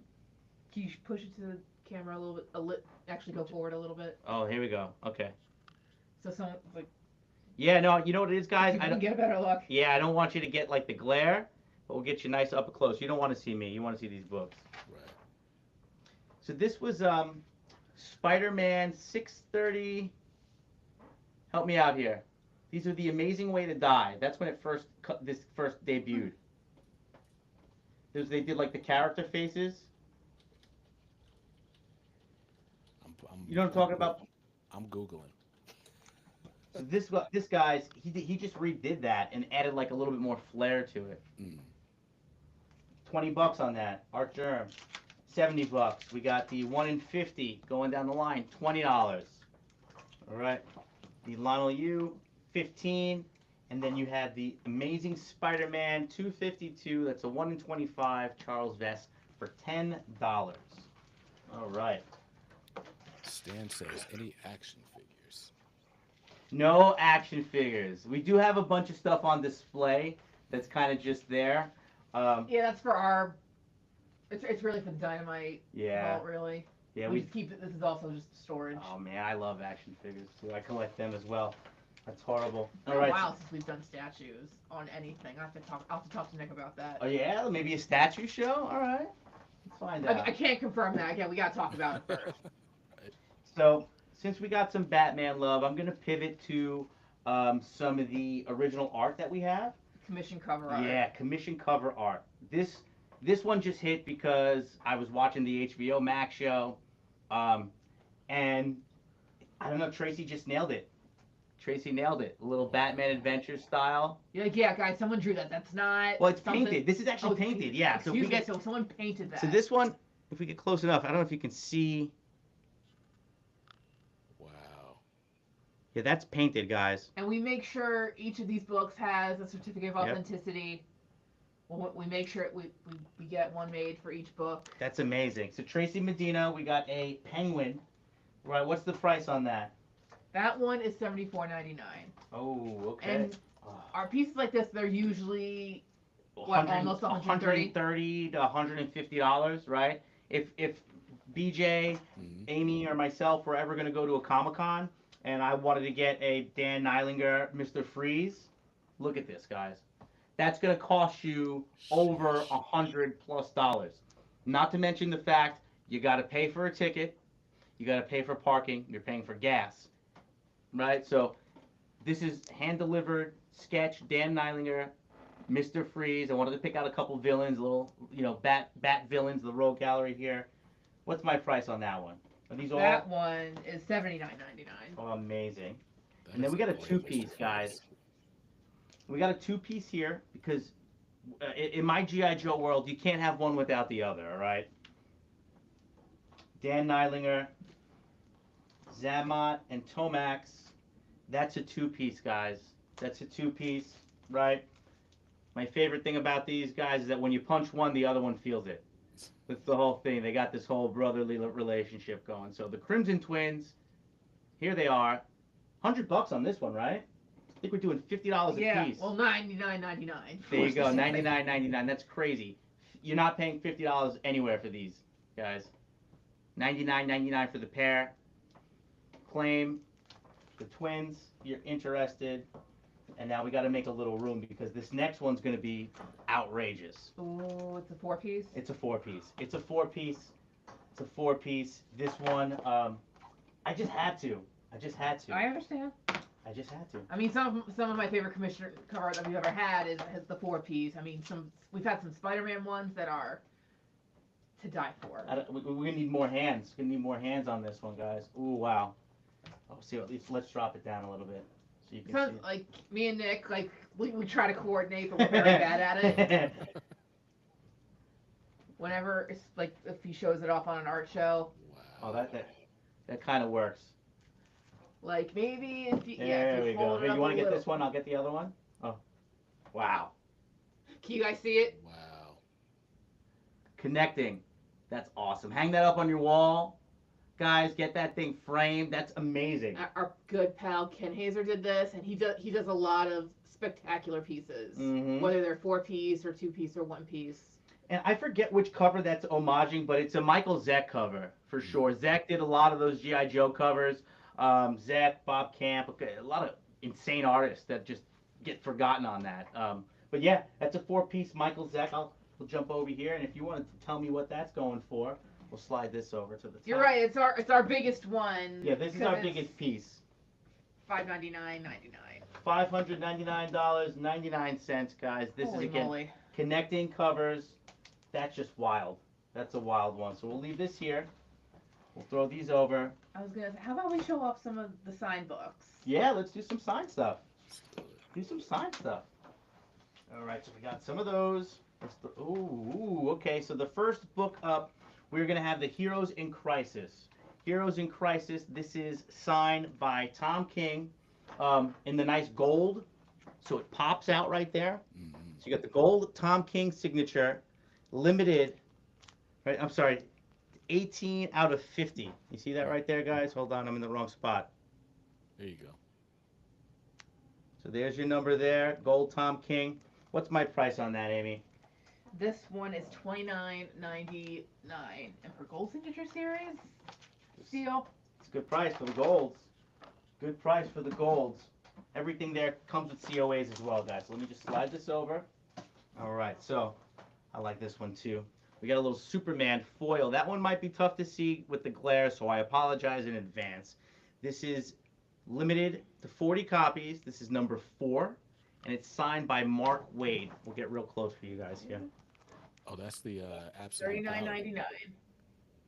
Can you push it to the camera a little bit? Actually, go forward a little bit. Oh, here we go. Okay. So someone like Yeah, no, you know what it is, guys. you I can don't. get a better look. Yeah, I don't want you to get like the glare, but we'll get you nice up close. You don't want to see me. You want to see these books. Right. So this was Spider-Man 630. Help me out here. These are the Amazing Way to Die. That's when it this first debuted. They did like the character faces. You know what I'm talking about? I'm googling. So this guy's he just redid that and added like a little bit more flair to it. Mm. $20 on that. Art Germ. $70. We got the 1 in 50 going down the line. $20. All right. The Lionel U, 15, and then you had the Amazing Spider-Man 252. That's a 1 in 25 Charles Vess for $10. All right. Stan says, any action figures? No action figures. We do have a bunch of stuff on display that's kind of just there. Yeah, that's for our. It's really for the Dynamite Yeah. vault, really. Yeah, We just keep it. This is also just storage. Oh man, I love action figures too. I collect them as well. That's horrible. It's been All a right. while since we've done statues on anything. I'll have to talk to Nick about that. Oh yeah, maybe a statue show. All right. Let's find out. I can't confirm that. Again, we gotta talk about it first. So, since we got some Batman love, I'm going to pivot to some of the original art that we have. Commission cover art. Yeah, commission cover art. This one just hit because I was watching the HBO Max show, and I don't know, Tracy just nailed it. Tracy nailed it. A little Batman Adventure style. You're like, yeah, guys, someone drew that. That's not. Well, it's something- painted. This is actually painted. Yeah. So if we Excuse me. get So someone painted that. so this one, if we get close enough, I don't know if you can see. Wow. Yeah, that's painted, guys. And we make sure each of these books has a certificate of authenticity. We make sure we get one made for each book. That's amazing. So Tracy Medina, we got a penguin. Right, what's the price on that? That one is $74.99. Oh, okay. And our pieces like this, they're usually almost $130 $130 to $150, right? If BJ, Mm-hmm. Amy, or myself were ever going to go to a Comic-Con and I wanted to get a Dan Neilinger Mr. Freeze, look at this, guys. That's going to cost you over $100+. Not to mention the fact you got to pay for a ticket, you got to pay for parking, you're paying for gas, right? So this is hand-delivered sketch, Dan Neilinger, Mr. Freeze. I wanted to pick out a couple villains, little, bat villains, the Rogue Gallery here. What's my price on that one? Are these all? That one is $79.99. Oh, amazing. That And then is we a got a great list two-piece, of guys. figures. We got a two-piece here because in my GI Joe world, you can't have one without the other. All right. Dan Neilinger, Zammot, and Tomax. That's a two-piece, guys. That's a two-piece, right? My favorite thing about these guys is that when you punch one, the other one feels it. That's the whole thing. They got this whole brotherly relationship going. So the Crimson Twins, here they are. $100 on this one, right? I think we're doing $50 a Yeah, piece. well, $99.99. There you go, $99.99. That's crazy. You're not paying $50 anywhere for these, guys. $99.99 for the pair. Claim the twins. You're interested. And now we got to make a little room because this next one's going to be outrageous. Oh, it's a 4-piece. It's a four-piece. It's a four-piece. It's a four-piece. This one, I just had to. I just had to. I understand. I just had to. I mean, some of my favorite commissioner card that we've ever had is the 4-piece. I mean, we've had some Spider-Man ones that are to die for. We're gonna need more hands. We're gonna need more hands on this one, guys. Ooh, wow. Oh, see, at least let's drop it down a little bit so you can So, see. It. like me and Nick, like we try to coordinate, but we're very bad at it. Whenever it's like if he shows it off on an art show, Oh, that kind of works. like maybe if you There if we you go. hold it Here, up you want a to get little. this one? I'll get the other one. Oh, wow. Can you guys see it? Wow. Connecting. That's awesome. Hang that up on your wall. Guys, get that thing framed. That's amazing. Our good pal Ken Hazer did this, and he does a lot of spectacular pieces, whether they're 4-piece or 2-piece or 1-piece. And I forget which cover that's homaging, but it's a Michael Zeck cover for sure. Zeck did a lot of those G.I. Joe covers. Zeck, Bob Camp, a lot of insane artists that just get forgotten on that. But yeah, that's a 4-piece Michael Zeck. We'll jump over here, and if you wanted to tell me what that's going for, we'll slide this over to the top. You're right. It's our biggest one. Yeah, this is our biggest piece. $599.99. $599.99, guys. This Holy is again moly. connecting covers. That's just wild. That's a wild one. So we'll leave this here. We'll throw these over. I was gonna say, how about we show off some of the sign books? Yeah, let's do some sign stuff. Do some sign stuff. All right, so we got some of those. Ooh, okay. So the first book up, we're gonna have the Heroes in Crisis. Heroes in Crisis. This is signed by Tom King, in the nice gold. So it pops out right there. Mm-hmm. So you got the gold Tom King signature, limited. Right, I'm sorry, 18 out of 50. You see that right there, guys? Hold on, I'm in the wrong spot. There you go. So there's your number there, gold Tom King. What's my price on that, Amy? This one is $29.99, and for Gold Signature Series, steal. It's a good price for the golds. Good price for the golds. Everything there comes with COAs as well, guys. So let me just slide this over. All right, so I like this one too. We got a little Superman foil. That one might be tough to see with the glare, so I apologize in advance. This is limited to 40 copies. This is number 4, and it's signed by Mark Wade. We'll get real close for you guys here. Oh, that's the absolute power. $39.99.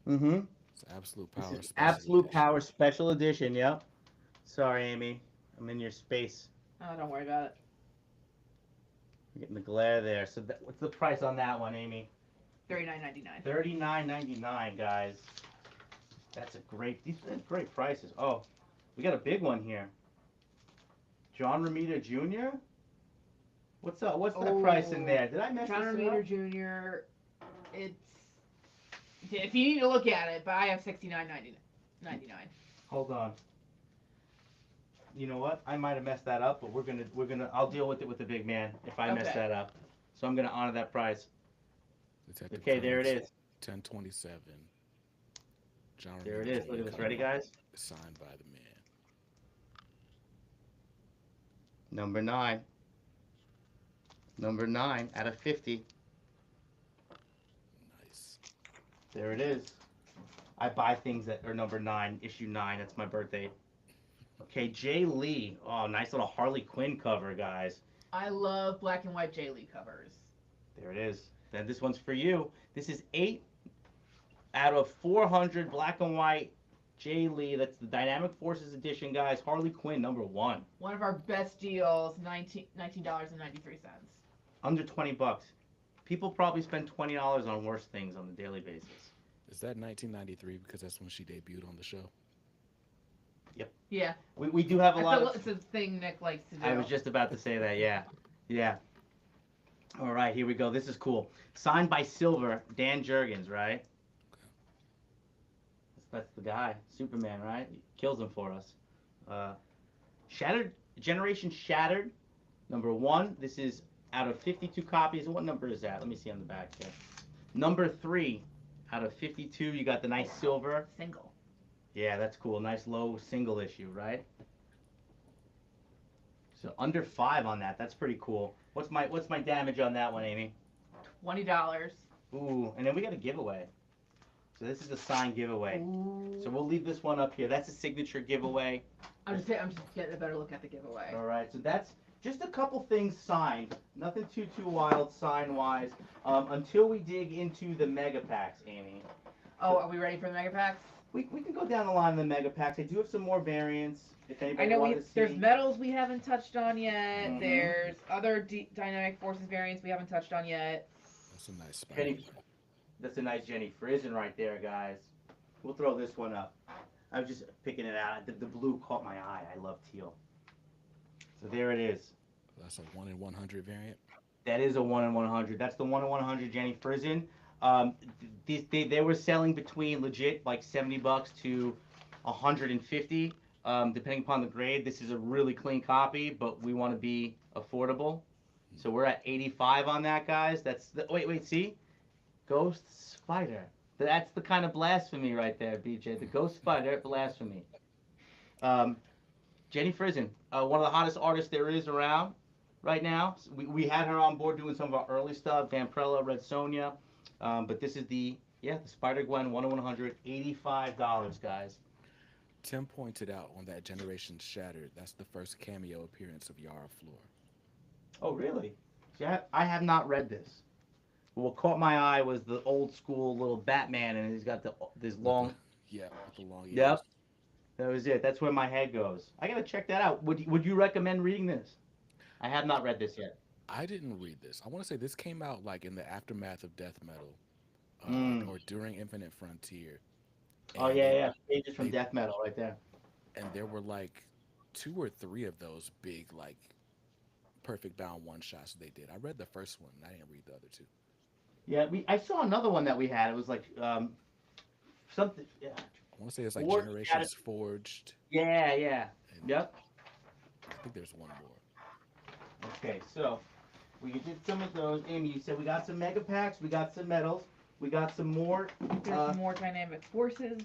Mm-hmm. It's absolute power. This is special Absolute edition. Power Special Edition, yep. Sorry, Amy. I'm in your space. Oh, don't worry about it. I'm getting the glare there. So what's the price on that one, Amy? $39.99. $39.99, guys. That's these are great prices. Oh, we got a big one here. John Romita Jr. What's up? What's that price in there? Did I mess John this Romita up? Jr. It's if you need to look at it, but I have $69.99. Hold on. You know what? I might have messed that up, but I'll deal with it with the big man if I mess Okay. that up. So I'm gonna honor that price. Detective Okay, there it Comics, is. 1027. John There it Romita is. Look at this. Jr. Ready, guys? Signed by the man. Number 9. Number 9 out of 50. Nice. There it is. I buy things that are number 9, issue 9. That's my birthday. Okay, Jay Lee. Oh, nice little Harley Quinn cover, guys. I love black and white J. Lee covers. There it is. Then this one's for you. This is 8 out of 400 black and white Jay Lee. That's the Dynamic Forces edition, guys. Harley Quinn #1. One of our best deals, $19.93. Under 20 bucks. People probably spend $20 on worse things on a daily basis. Is that 1993 because that's when she debuted on the show? Yeah, We do have a lot of. it's a thing Nick likes to do. I was just about to say that. Yeah, yeah. All right, here we go. This is cool. Signed by Silver, Dan Jurgens, right? That's the guy, Superman, right? He kills him for us. Shattered Generation Shattered, #1. This is out of 52 copies. What number is that? Let me see on the back here. #3 out of 52. You got the nice silver. Single. Yeah, that's cool. Nice low single issue, right? So under 5 on that. That's pretty cool. What's my damage on that one, Amy? $20. Ooh, and then we got a giveaway. So this is a signed giveaway. Ooh. So we'll leave this one up here. That's a signature giveaway. I'm just getting a better look at the giveaway. All right. So that's just a couple things signed. Nothing too wild sign wise. Until we dig into the mega packs, Amy. Oh, are we ready for the mega packs? We can go down the line of the mega packs. I do have some more variants. If anybody I know wants to see. there's metals we haven't touched on yet. Mhm. There's other Dynamic Forces variants we haven't touched on yet. That's a nice spot. Jenny, that's a nice Jenny Frizen right there, guys. We'll throw this one up. I was just picking it out. The blue caught my eye. I love teal. So there it is. That's a 1 in 100 variant. That is a 1 in 100. That's the 1 in 100 Jenny Frizen. They were selling between legit like $70 to 150, depending upon the grade. This is a really clean copy, but we want to be affordable. So we're at 85 on that, guys. That's the wait, see? Ghost Spider. That's the kind of blasphemy right there, BJ. The Ghost Spider blasphemy. Jenny Frizen, one of the hottest artists there is around right now. We had her on board doing some of our early stuff, Vampirella, Red Sonja. But this is the Spider-Gwen 1 in 100, $85, guys. Tim pointed out on that Generation Shattered, that's the first cameo appearance of Yara Flor. Oh, really? See, I have not read this. What caught my eye was the old school little Batman, and he's got this long. Yeah, with the long ears. Yep. That was it. That's where my head goes. I gotta check that out. Would you recommend reading this? I have not read this yet. I didn't read this. I want to say this came out like in the aftermath of Death Metal, or during Infinite Frontier. Oh And yeah. Pages from Death Metal right there. And there were like 2 or 3 of those big like perfect bound one shots they did. I read the first one. I didn't read the other 2. Yeah, I saw another one that we had. It was like something. Yeah. I want to say it's like Forged Generations Forged. Yeah. And Yep. I think there's one more. Okay, so we did some of those. Amy, you said we got some mega packs, we got some medals, we got some more. There's more Dynamic Forces.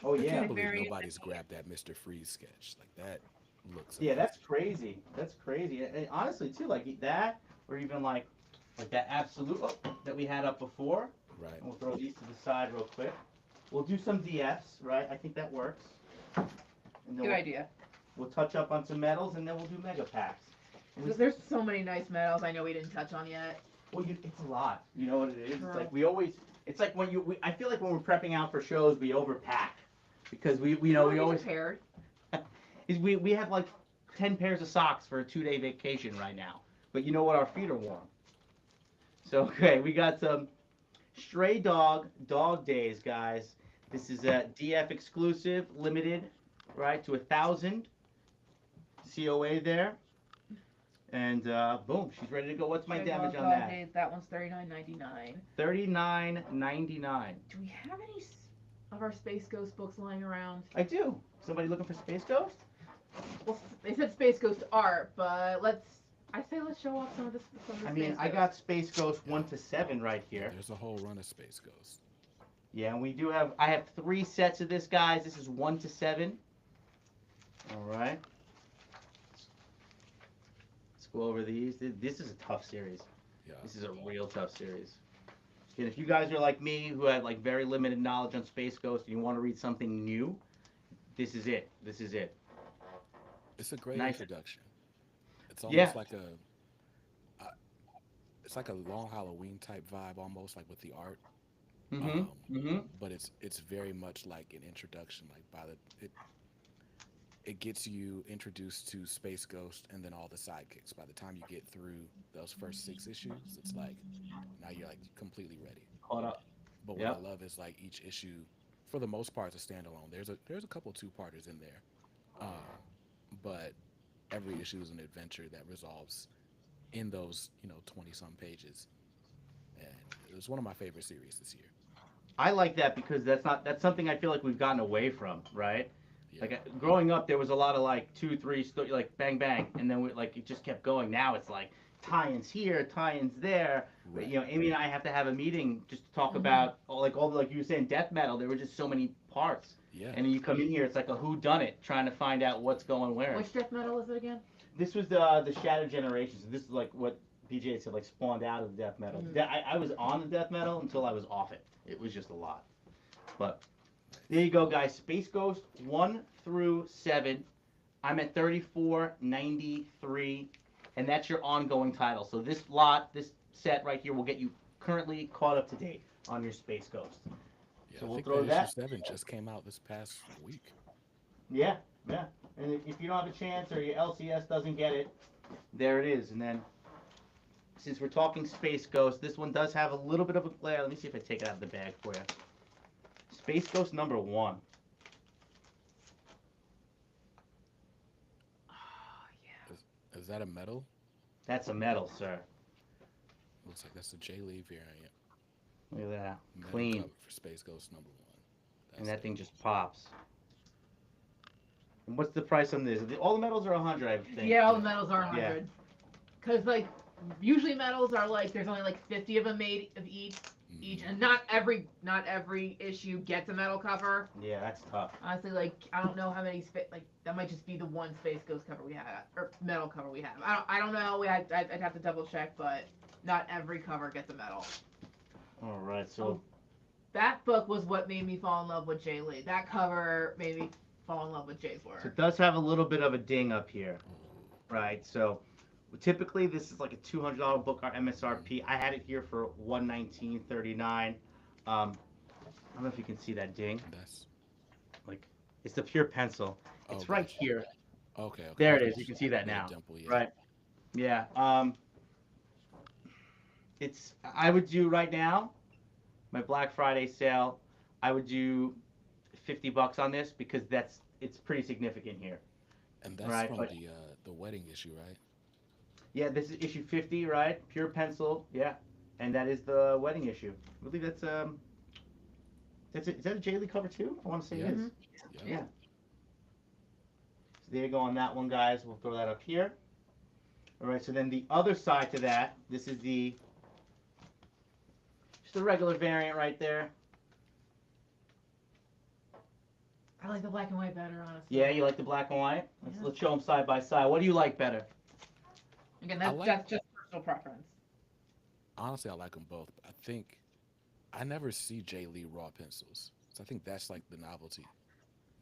Oh I yeah, can't believe variant. nobody's grabbed that Mr. Freeze sketch. Like that looks. yeah, amazing. that's crazy. That's crazy. And honestly, too, like that, or even like that absolute that we had up before. Right. And we'll throw these to the side real quick. We'll do some DFs, right? I think that works. And then Good idea. We'll touch up on some medals, and then we'll do mega packs. And There's so many nice metals I know we didn't touch on yet. Well, it's a lot. You know what it is? True. It's like we always. It's like when I feel like when we're prepping out for shows, we overpack because we always. Prepared. We have like 10 pairs of socks for a 2-day vacation right now, but you know what? Our feet are warm. So okay, we got some Stray Dog Days, guys. This is a DF exclusive, limited, right, to 1,000 COA there. And boom, she's ready to go. What's my Stray damage Dog on that? Days, that one's $39.99. $39.99. Do we have any of our Space Ghost books lying around? I do. Somebody looking for Space Ghost? Well, they said Space Ghost art, but let's show off some of the I Space mean, Ghost. I got Space Ghost 1 to 7 right here. There's a whole run of Space Ghost. Yeah, and I have 3 sets of this, guys. This is 1 to 7. All right. Let's go over these. This is a tough series. Yeah. This is a real tough series. And if you guys are like me, who have like very limited knowledge on Space Ghost, and you want to read something new, this is it. This is it. It's a great Nice. introduction. It's almost Yeah. like it's like a long Halloween type vibe, almost like with the art. Mm-hmm. Um, Mm-hmm. but it's very much like an introduction. Like by the it gets you introduced to Space Ghost and then all the sidekicks. By the time you get through those first 6 issues, it's like now you're like completely ready. Caught up. But what I Yep. love is like each issue, for the most part, is a standalone. There's a couple two-parters in there, but every issue is an adventure that resolves in those 20 some pages, and it was one of my favorite series this year. I like that because that's something I feel like we've gotten away from, right? Yeah, Like growing up, there was a lot of like two, three, like bang bang, and then like it just kept going. Now it's like tie-ins here, tie-ins there. But, right. Amy and I have to have a meeting just to talk Mm-hmm. about all the, like you were saying, death metal. There were just so many parts, Yeah. and then you come in here, it's like a who done it, trying to find out what's going where. Which death metal is it again? This was the Shattered Generations. This is like what BJ said, like spawned out of the death metal. Mm. I was on the death metal until I was off it. It was just a lot. But there Nice. you go, guys. Space Ghost 1 through 7. I'm at 34.93, and that's your ongoing title. So this set right here will get you currently caught up to date on your Space Ghost. Yeah, So I we'll think throw that issue that. 7 just came out this past week. Yeah, yeah. And if you don't have a chance or your LCS doesn't get it, there it is. And then since we're talking Space Ghost, this one does have a little bit of a glare. Let me see if I take it out of the bag for you. Space Ghost #1. Oh yeah. Is that a metal? That's a metal, sir. Looks like that's the J Lee variant. Look at that. Metal Clean. cover for Space Ghost #1. And That's that thing dope. just pops. And what's the price on this? All the metals are 100, I think. Yeah, all the Yeah. medals are Yeah. 100. Because like usually medals are like there's only like 50 of them made of each, Hmm. and not every issue gets a medal cover. Yeah, that's tough. Honestly, like I don't know how many like that might just be the one Space Ghost cover we had or medal cover we have. I don't know. I'd have to double check, but not every cover gets a medal. All right, so Oh, that book was what made me fall in love with Jay Lee. That cover made me fall in love with Jay's so work. it does have a little bit of a ding up here, Ooh. right? So typically this is like a $200 book, our MSRP. Mhm. I had it here for 119.39. I don't know if you can see that ding. That's Like it's the pure pencil. oh, It's right gotcha. here. Okay, okay. There I it is. got You you. can see that Little now. dimple, yeah. Right. Yeah. It's I would do right now my Black Friday sale. I would do $50 on this because it's pretty significant here. And that's Right. from But the wedding issue, right? yeah, this is issue 50, right? Pure pencil. Yeah. And that is the wedding issue. I believe is that a J Lee cover too? I want to say it Yeah. is. Mm-hmm. Yep. Yeah. So there you go on that one, guys. We'll throw that up here. All right. So then the other side to that, this is just a regular variant right there. I like the black and white better, honestly. Yeah, you like the black and white? Yeah. Let's show them side by side. What do you like better? Again, I like that's just personal preference. honestly I like them both. But I think I never see J Lee raw pencils. So I think that's like the novelty.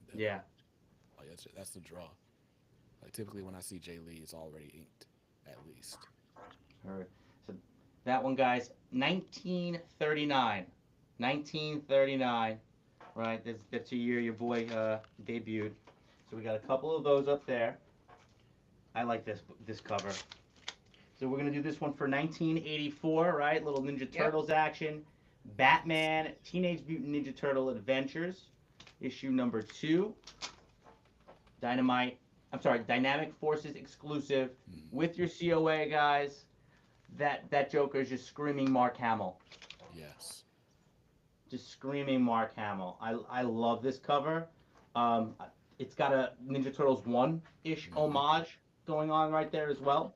That, Yeah. like that's the draw. Like typically when I see J Lee, it's already inked, at least. All right. So that one, guys, 1939. 1939. Right. That's the year your boy debuted. So we got a couple of those up there. I like this cover. So we're gonna do this one for 1984, right? Little Ninja Yep. Turtles action. Batman Teenage Mutant Ninja Turtle Adventures, issue #2. Dynamite. I'm sorry, Dynamic Forces exclusive Mhm. with your COA, guys. That Joker is just screaming Mark Hamill. Yes. Just screaming Mark Hamill. I love this cover. Um, it's got a Ninja Turtles 1-ish Mhm. homage going on right there as well.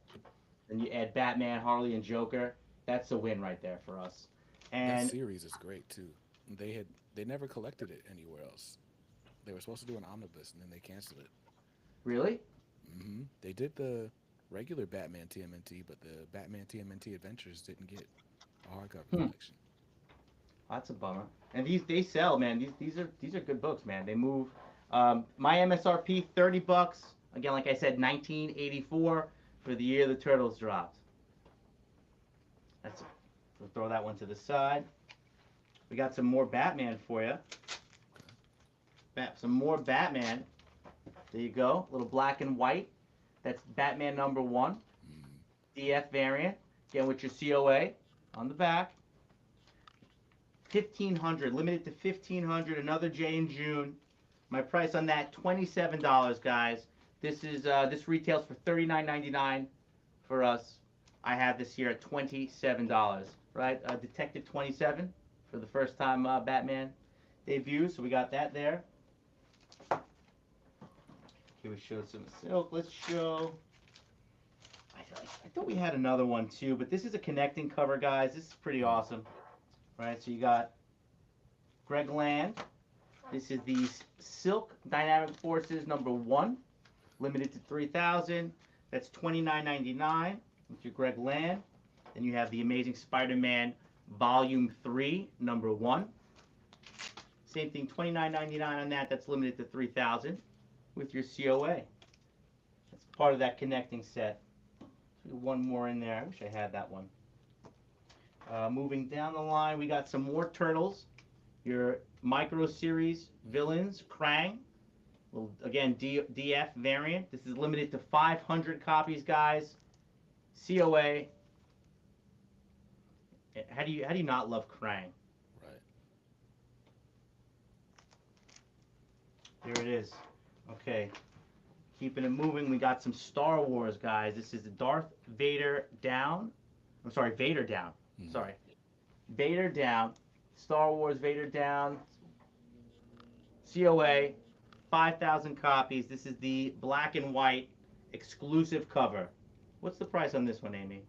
Then you add Batman, Harley, and Joker. That's a win right there for us. That And series is great too. They never collected it anywhere else. They were supposed to do an omnibus and then they canceled it. really, They did the regular Batman TMNT, but the Batman TMNT Adventures didn't get a hardcover Hmm. collection. that's a bummer. And they sell, man. These are good books, man. They move. My MSRP $30. Again, like I said, 1984 for the year the Turtles dropped. We'll throw that one to the side. We got some more Batman for you. Some more Batman. There you go. A little black and white. That's Batman #1. DF variant. Again with your COA on the back. 1,500. Limited to 1,500. Another J in June. My price on that, $27, guys. This retails for $39.99 for us. I have this here at $27, right? Detective 27 for the first time Batman debut. So we got that there. Here we showed some silk. Let's show. I thought we had another one too, but this is a connecting cover, guys. This is pretty awesome, right? So you got Greg Land. This is the Silk Dynamic Forces #1, limited to 3,000. That's $29.99 with your Greg Land. Then you have the Amazing Spider-Man Volume 3, #1. Same thing, $29.99 on that. That's limited to 3,000 with your COA. That's part of that connecting set. One more in there. I wish I had that one. Moving down the line, we got some more Turtles. Your Micro Series villains, Krang. Well, again, DF variant. This is limited to 500 copies, guys. COA. How do you not love Krang? Right. There it is. Okay. Keeping it moving, we got some Star Wars, guys. This is the Darth Vader down. I'm sorry, Vader down. Sorry. Vader down. Star Wars Vader down. COA. 5,000 copies. This is the black and white exclusive cover. What's the price on this one, Amy?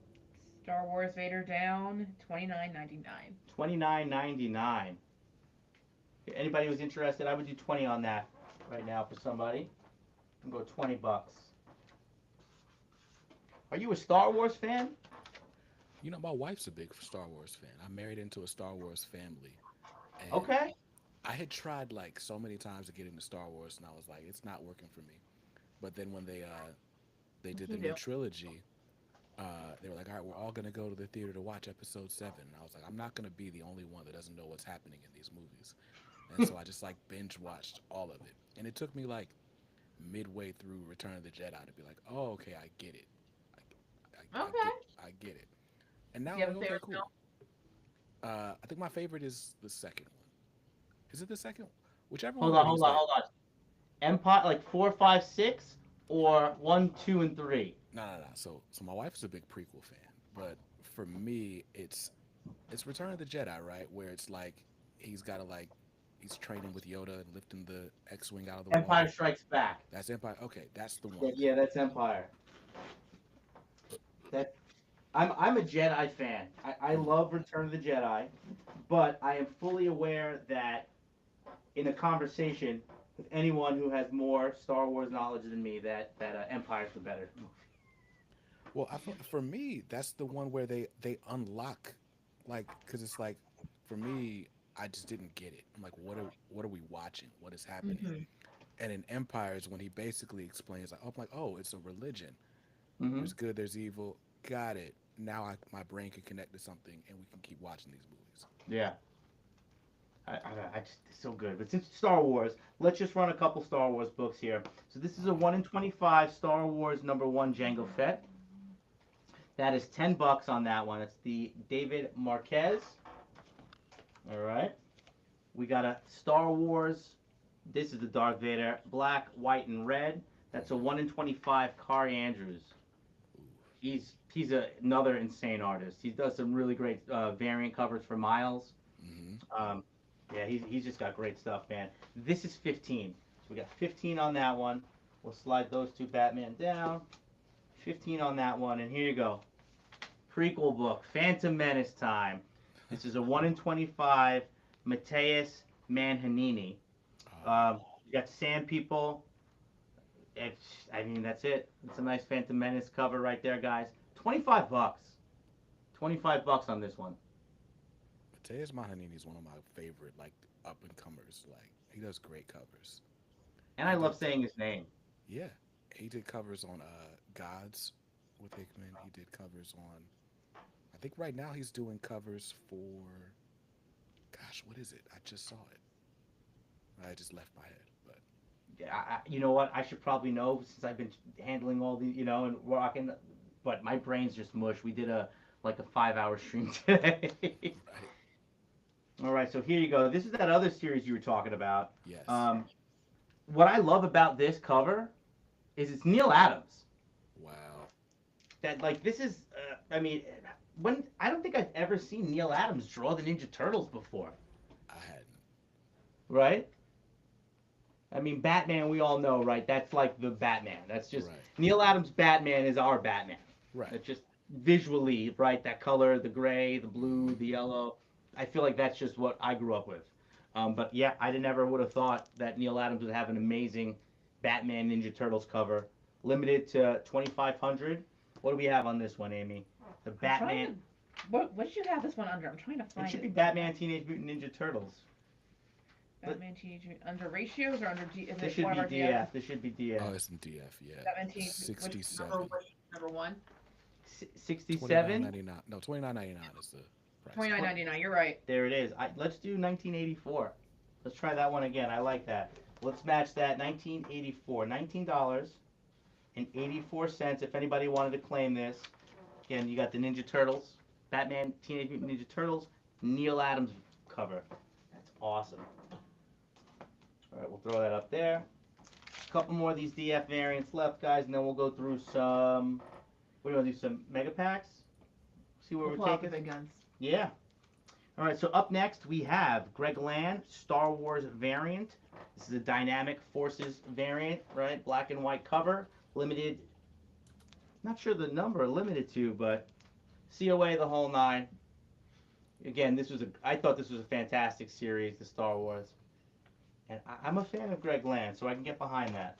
Star Wars Vader down, $29.99. $29.99. Anybody who's interested, I would do 20 on that right now for somebody. And go $20. Are you a Star Wars fan? You know, my wife's a big Star Wars fan. I married into a Star Wars family. And Okay. I had tried like so many times to get into Star Wars, and I was like, it's not working for me. But then when they did the You new do. trilogy, they were like, all right, we're all gonna go to the theater to watch Episode 7. And I was like, I'm not gonna be the only one that doesn't know what's happening in these movies. And so I just like binge watched all of it, and it took me like midway through Return of the Jedi to be like, oh, okay, I get it. Okay. I get it. And now Do you I'm have a like, okay, favorite cool. film? I think my favorite is the second one. Is it the second? Whichever Hold one on, where hold he's on, like, hold on. Empire, like 4, 5, 6, or 1, 2, and 3. no. So my wife is a big prequel fan, but for me, it's Return of the Jedi, right? Where it's like he's got to like he's training with Yoda and lifting the X-wing out of the Empire water. Strikes Back. That's Empire. Okay, that's the one. Yeah, that's Empire. That I'm a Jedi fan. I love Return of the Jedi, but I am fully aware that in a conversation with anyone who has more Star Wars knowledge than me, that Empire's the better movie. Well, for me, that's the one where they unlock, like, because it's like, for me, I just didn't get it. I'm like, what are we watching? What is happening? Mm-hmm. And in Empires, when he basically explains, like, oh, I'm like, oh, it's a religion. Mm-hmm. There's good, there's evil. Got it. Now my brain can connect to something, and we can keep watching these movies. Yeah. I just it's so good. But since it's Star Wars, let's just run a couple Star Wars books here. So this is a 1 in 25 Star Wars #1 Jango Fett. That is $10 on that one. It's the David Marquez. All right. We got a Star Wars. This is the Darth Vader, black, white, and red. That's a 1 in 25 Kari Andrews. He's another insane artist. He does some really great variant covers for Miles. Mm-hmm. Yeah, he's just got great stuff, man. This is 15. So we got 15 on that one. We'll slide those two Batman down. 15 on that one, and here you go. Prequel book, Phantom Menace time. This is a 1 in 25 Mateus Manhanini. You got Sand People. That's it. It's a nice Phantom Menace cover right there, guys. $25. $25 on this one. Mateus Mahanini is one of my favorite, like, up and comers. Like, he does great covers. And I love saying his name. Yeah, he did covers on Gods with Hickman. He did covers on. I think right now he's doing covers for Gosh, what is it? I just saw it. I just left my head, but You know what? I should probably know since I've been handling all the, and rocking. But my brain's just mush. We did a 5-hour stream today. right. All right, so here you go. This is that other series you were talking about. Yes. What I love about this cover is it's Neil Adams. Wow. That this is. I mean, when I don't think I've ever seen Neil Adams draw the Ninja Turtles before. I hadn't. Right? I mean, Batman, we all know, right? That's like the Batman. That's just Right. Neil Adams' Batman is our Batman. Right. It's just visually, right? That color, the gray, the blue, Mhm. the yellow. I feel like that's just what I grew up with. But yeah, I never would have thought that Neil Adams would have an amazing Batman Ninja Turtles cover, limited to 2,500. What do we have on this one, Amy? The Batman. What did you have this one under? I'm trying to find It should it. be Batman Teenage Mutant Ninja Turtles. Batman Teenage Mutant under ratios or under D? Is This it should one be of our DF. This should be DF. Oh, it's in DF. Yeah. Batman Teenage Mutant. Which 67. number one? 67. $29.99. No, $29.99 is the price. $29.99. You're right. There it is. Let's do 1984. Let's try that one again. I like that. Let's match that. 1984. $19.84. If anybody wanted to claim this, again, you got the Ninja Turtles, Batman, Teenage Mutant Ninja Turtles, Neil Adams cover. That's awesome. All right, we'll throw that up there. A couple more of these DF variants left, guys, and then we'll go through some. What do you want to do? Some mega packs? See where We'll we're pull out taking. the big guns. Yeah. All right, so up next we have Greg Land, Star Wars variant. This is a Dynamic Forces variant, right? Black and white cover, limited. Not sure the number limited to, but COA the whole nine. Again, I thought this was a fantastic series, the Star Wars, and I'm a fan of Greg Land, so I can get behind that.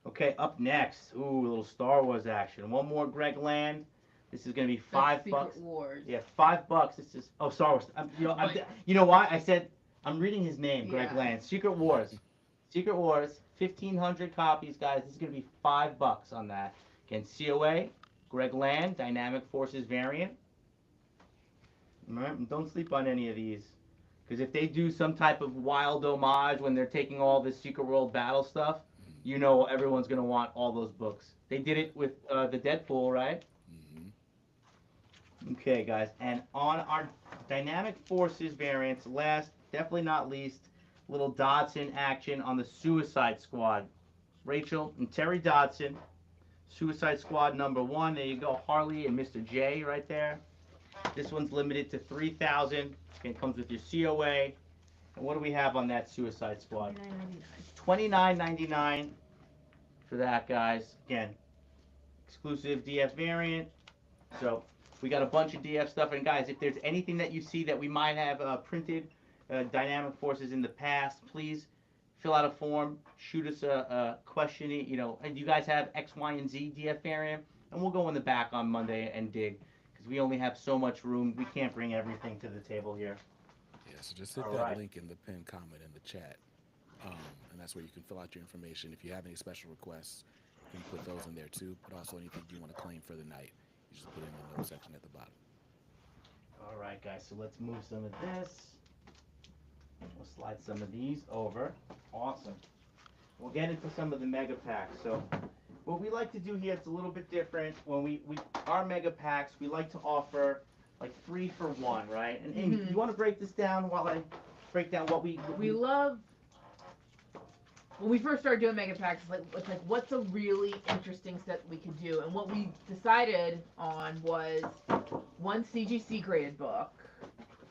Okay, up next, ooh, a little Star Wars action. One more Greg Land. This is gonna be That's $5. Secret Wars. Yeah, $5. This is Star Wars. You know why? I said I'm reading his name, Greg Yeah. Land. Secret Wars. Secret Wars. 1,500 copies, guys. This is gonna be $5 on that. Again, COA, Greg Land, Dynamic Forces variant. All right, and don't sleep on any of these, because if they do some type of wild homage when they're taking all this Secret World battle stuff, you know everyone's gonna want all those books. They did it with the Deadpool, right? Mm-hmm. Okay, guys, and on our Dynamic Forces variants, last, definitely not least, little Dodson action on the Suicide Squad. Rachel and Terry Dodson, Suicide Squad #1. There you go, Harley and Mr. J right there. This one's limited to 3,000. It comes with your COA. And what do we have on that Suicide Squad? $29.99 for that, guys. Again, exclusive DF variant. So we got a bunch of DF stuff. And guys, if there's anything that you see that we might have printed Dynamic Forces in the past, please fill out a form, shoot us a question. And you guys have X, Y, and Z DF variant, and we'll go in the back on Monday and dig, because we only have so much room. We can't bring everything to the table here. Yeah, so just hit All that right. link in the pinned comment in the chat, and that's where you can fill out your information. If you have any special requests, you can put those in there too. But also anything you want to claim for the night, you just put it in the note section at the bottom. All right, guys, so let's move some of this. We'll slide some of these over. Awesome. We'll get into some of the mega packs. So what we like to do here, it's a little bit different. When we our mega packs, we like to offer like 3 for 1, right? And Amy, Mhm. you want to break this down while I break down what we love. When we first started doing mega packs, it's like what's a really interesting set we could do, and what we decided on was one CGC graded book,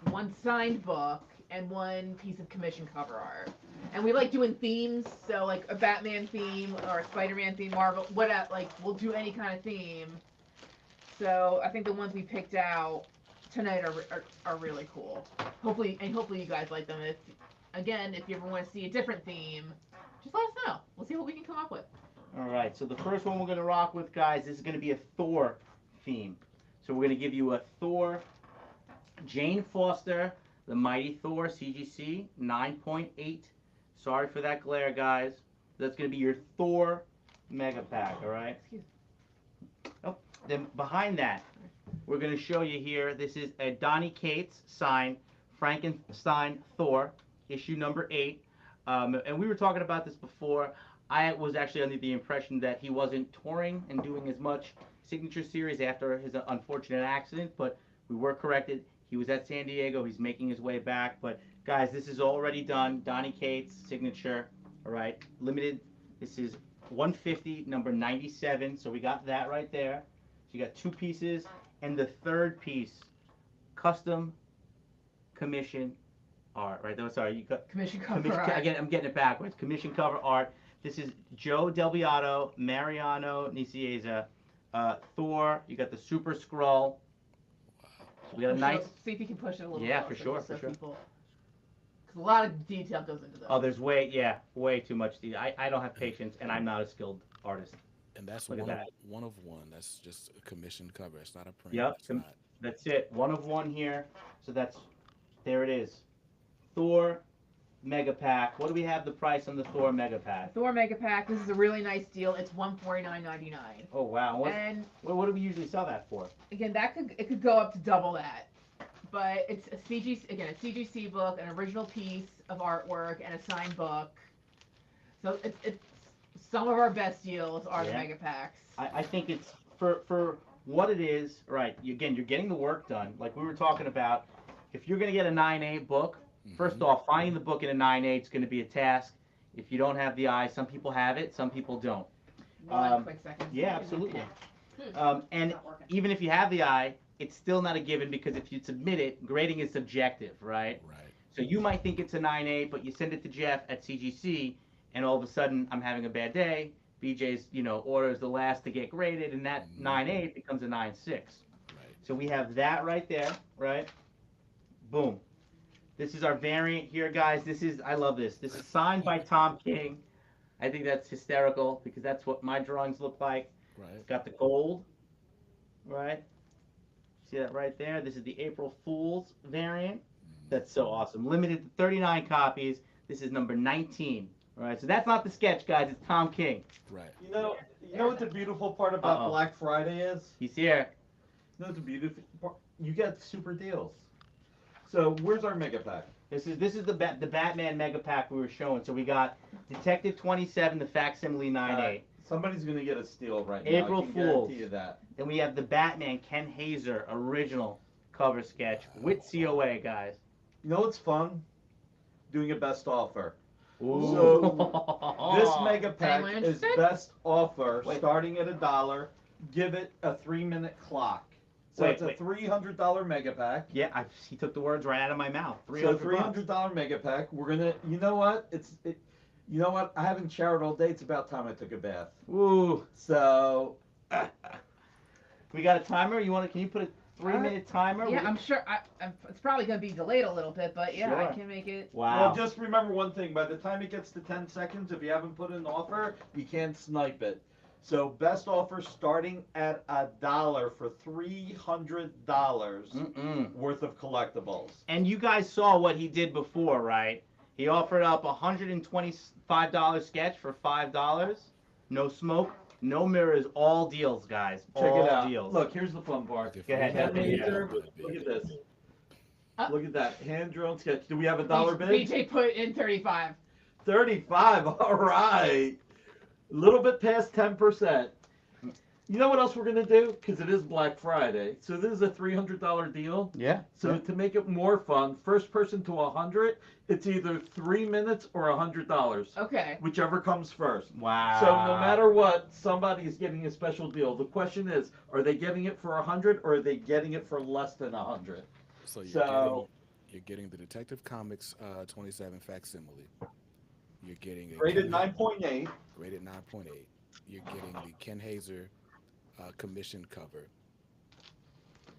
one signed book, and one piece of commission cover art. And we like doing themes, so like a Batman theme or a Spider-Man theme, Marvel, whatever. Like we'll do any kind of theme. So I think the ones we picked out tonight are really cool. Hopefully you guys like them. If you ever want to see a different theme, just let us know. We'll see what we can come up with. All right, so the first one we're going to rock with, guys, this is going to be a Thor theme. So we're going to give you a Thor, Jane Foster, the Mighty Thor CGC 9.8. Sorry for that glare, guys. That's going to be your Thor mega pack, all right? Excuse me. Oh, then behind that, we're going to show you here, this is a Donny Cates sign Frankenstein Thor, issue number 8. And we were talking about this before. I was actually under the impression that he wasn't touring and doing as much signature series after his unfortunate accident, but we were corrected. He was at San Diego. He's making his way back. But guys, this is already done. Donnie Cates signature. All right, limited. This is 150, number 97. So we got that right there. So you got 2 pieces, and the third piece, custom commission art. Right there. Sorry, you got Commission cover commission. art. Again, I'm getting it backwards. Commission cover art. This is Joe Del Beato, Mariano Nicieza, Thor. You got the Super Skrull. So we got a nice. See if you can push it a little. Yeah, closer, for sure, just so for sure. Because a lot of detail goes into this. Oh, there's way too much detail. I don't have patience, and I'm not a skilled artist. And that's Look at that. one of one. That's just a commission cover. It's not a print. Yep. It's not. That's it. 1 of 1 here. So there it is. Thor Mega Pack. What do we have the price on the Thor Mega Pack? Thor Mega Pack. This is a really nice deal. It's $149.99. Oh wow. And What do we usually sell that for? again, it could go up to double that. But it's a CGC book, an original piece of artwork, and a signed book. So it's some of our best deals are the Yeah. Mega Packs. I think it's for what it is, right? Again, you're getting the work done. Like we were talking about, if you're going to get a 9.8 book, first off, finding the book in a 9.8 is going to be a task. If you don't have the eye, some people have it, some people don't. One quick second. Yeah, absolutely. And Not working. even if you have the eye, it's still not a given because if you submit it, grading is subjective, right? Right. So you might think it's a 9.8, but you send it to Jeff at CGC, and all of a sudden I'm having a bad day. BJ's, order is the last to get graded, and that 9.8 becomes a 9.6. Right. So we have that right there, right? Boom. This is our variant here, guys. I love this. This is signed by Tom King. I think that's hysterical because that's what my drawings look like. Right. It's got the gold, right? See that right there? This is the April Fool's variant. That's so awesome. Limited to 39 copies. This is number 19. All right, so that's not the sketch, guys. It's Tom King. Right. You know what the beautiful part about Uh-oh. Black Friday is? He's here. You know what the beautiful part? You get super deals. So where's our mega pack? This is the Batman Mega Pack we were showing. So we got Detective 27, the facsimile 9.8. Somebody's gonna get a steal right now. April I can Fools. guarantee you that. Then we have the Batman Ken Hazer original cover sketch with COA, guys. You know what's fun? Doing a best offer. Ooh. This mega pack Anyone is interested? best offer Wait. starting at $1. Give it a 3-minute clock. So Wait, it's a wait. $300 mega pack. Yeah, he took the words right out of my mouth. So $300. $300 mega pack. We're gonna. You know what? You know what? I haven't showered all day. It's about time I took a bath. Ooh. So. We got a timer. Can you put a 3-minute timer? Yeah, I'm sure. It's probably going to be delayed a little bit, but yeah, I Sure. can make it. Wow. Well, just remember one thing. By the time it gets to 10 seconds, if you haven't put in an offer, you can't snipe it. So best offer starting at $1 for $300 worth of collectibles. And you guys saw what he did before, right? He offered up a $125 sketch for $5. No smoke, no mirrors, all deals, guys. Check all it out. deals. Look, here's the fun part. Go ahead. Hand Yeah. laser. Look at this. Look at that hand drawn sketch. Do we have a dollar bid? BJ put in 35. 35. All right. A little bit past 10%. You know what else we're gonna do? Because it is Black Friday, so this is a $300 deal. Yeah. So to make it more fun, first person to 100, it's either 3 minutes or $100, Okay. whichever comes first. Wow. So no matter what, somebody is getting a special deal. The question is, are they getting it for 100 or are they getting it for less than 100? So So- you're getting the Detective Comics 27 facsimile. You're getting a Rated Ken- 9.8. Rated 9.8. You're getting the Ken Hazer commission cover,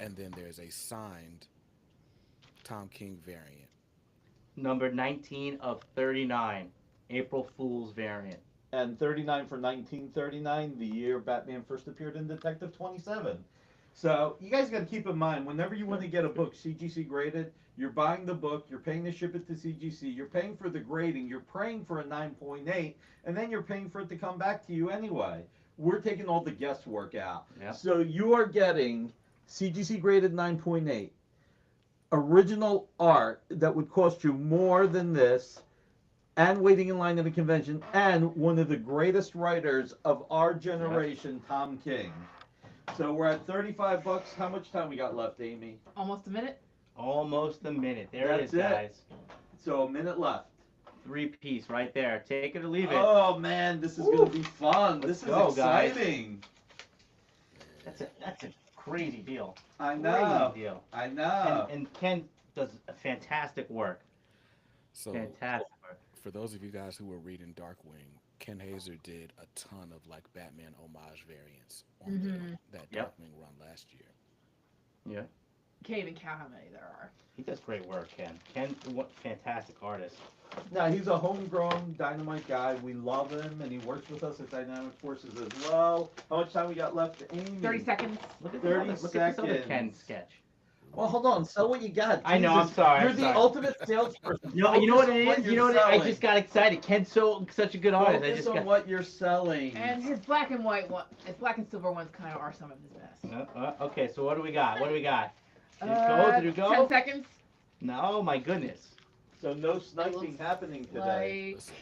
and then there's a signed Tom King variant. Number 19 of 39. April Fool's variant. And 39 for 1939, the year Batman first appeared in Detective 27. So you guys got to keep in mind, whenever you want to get a book CGC graded, you're buying the book, you're paying to ship it to CGC, you're paying for the grading, you're praying for a 9.8, and then you're paying for it to come back to you anyway. We're taking all the guesswork out. Yep. So you are getting CGC graded 9.8, original art that would cost you more than this, and waiting in line at a convention, and one of the greatest writers of our generation, Tom King. So we're at $35. How much time we got left, Amy? Almost a minute. Almost a minute. There it is, That's it. guys. So a minute left. 3-piece right there. Take it or leave it. Oh man, this is gonna be fun. Let's This is go, guys. exciting. That's a crazy deal. I know. Crazy deal. I know. And Ken does a fantastic work. So Fantastic work. for those of you guys who were reading Darkwing, Ken Hazer did a ton of like Batman homage variants on that Yep. Darkwing run last year. Yeah. Can't even count how many there are. He does great work, Ken. Ken, what fantastic artist. Now he's a homegrown Dynamite guy. We love him, and he works with us at Dynamic Forces as well. How much time we got left, Amy? 30 seconds. Look at 30 look at this other seconds. Ken sketch. Well, hold on. Sell what you got. I know, I'm Jesus. sorry, You're I'm the sorry. ultimate salesperson. No, you know what it Focus on is? You know you're what it is? I selling. just got excited. Ken's such a good artist. I Focus just on got. what you're selling. And his black and white one, his black and silver ones kind of are some of his best. Okay, so what do we got? What do we got? Did it Uh, go? Did it go? 10 seconds. No, my goodness. So no sniping happening today. Like, Listen,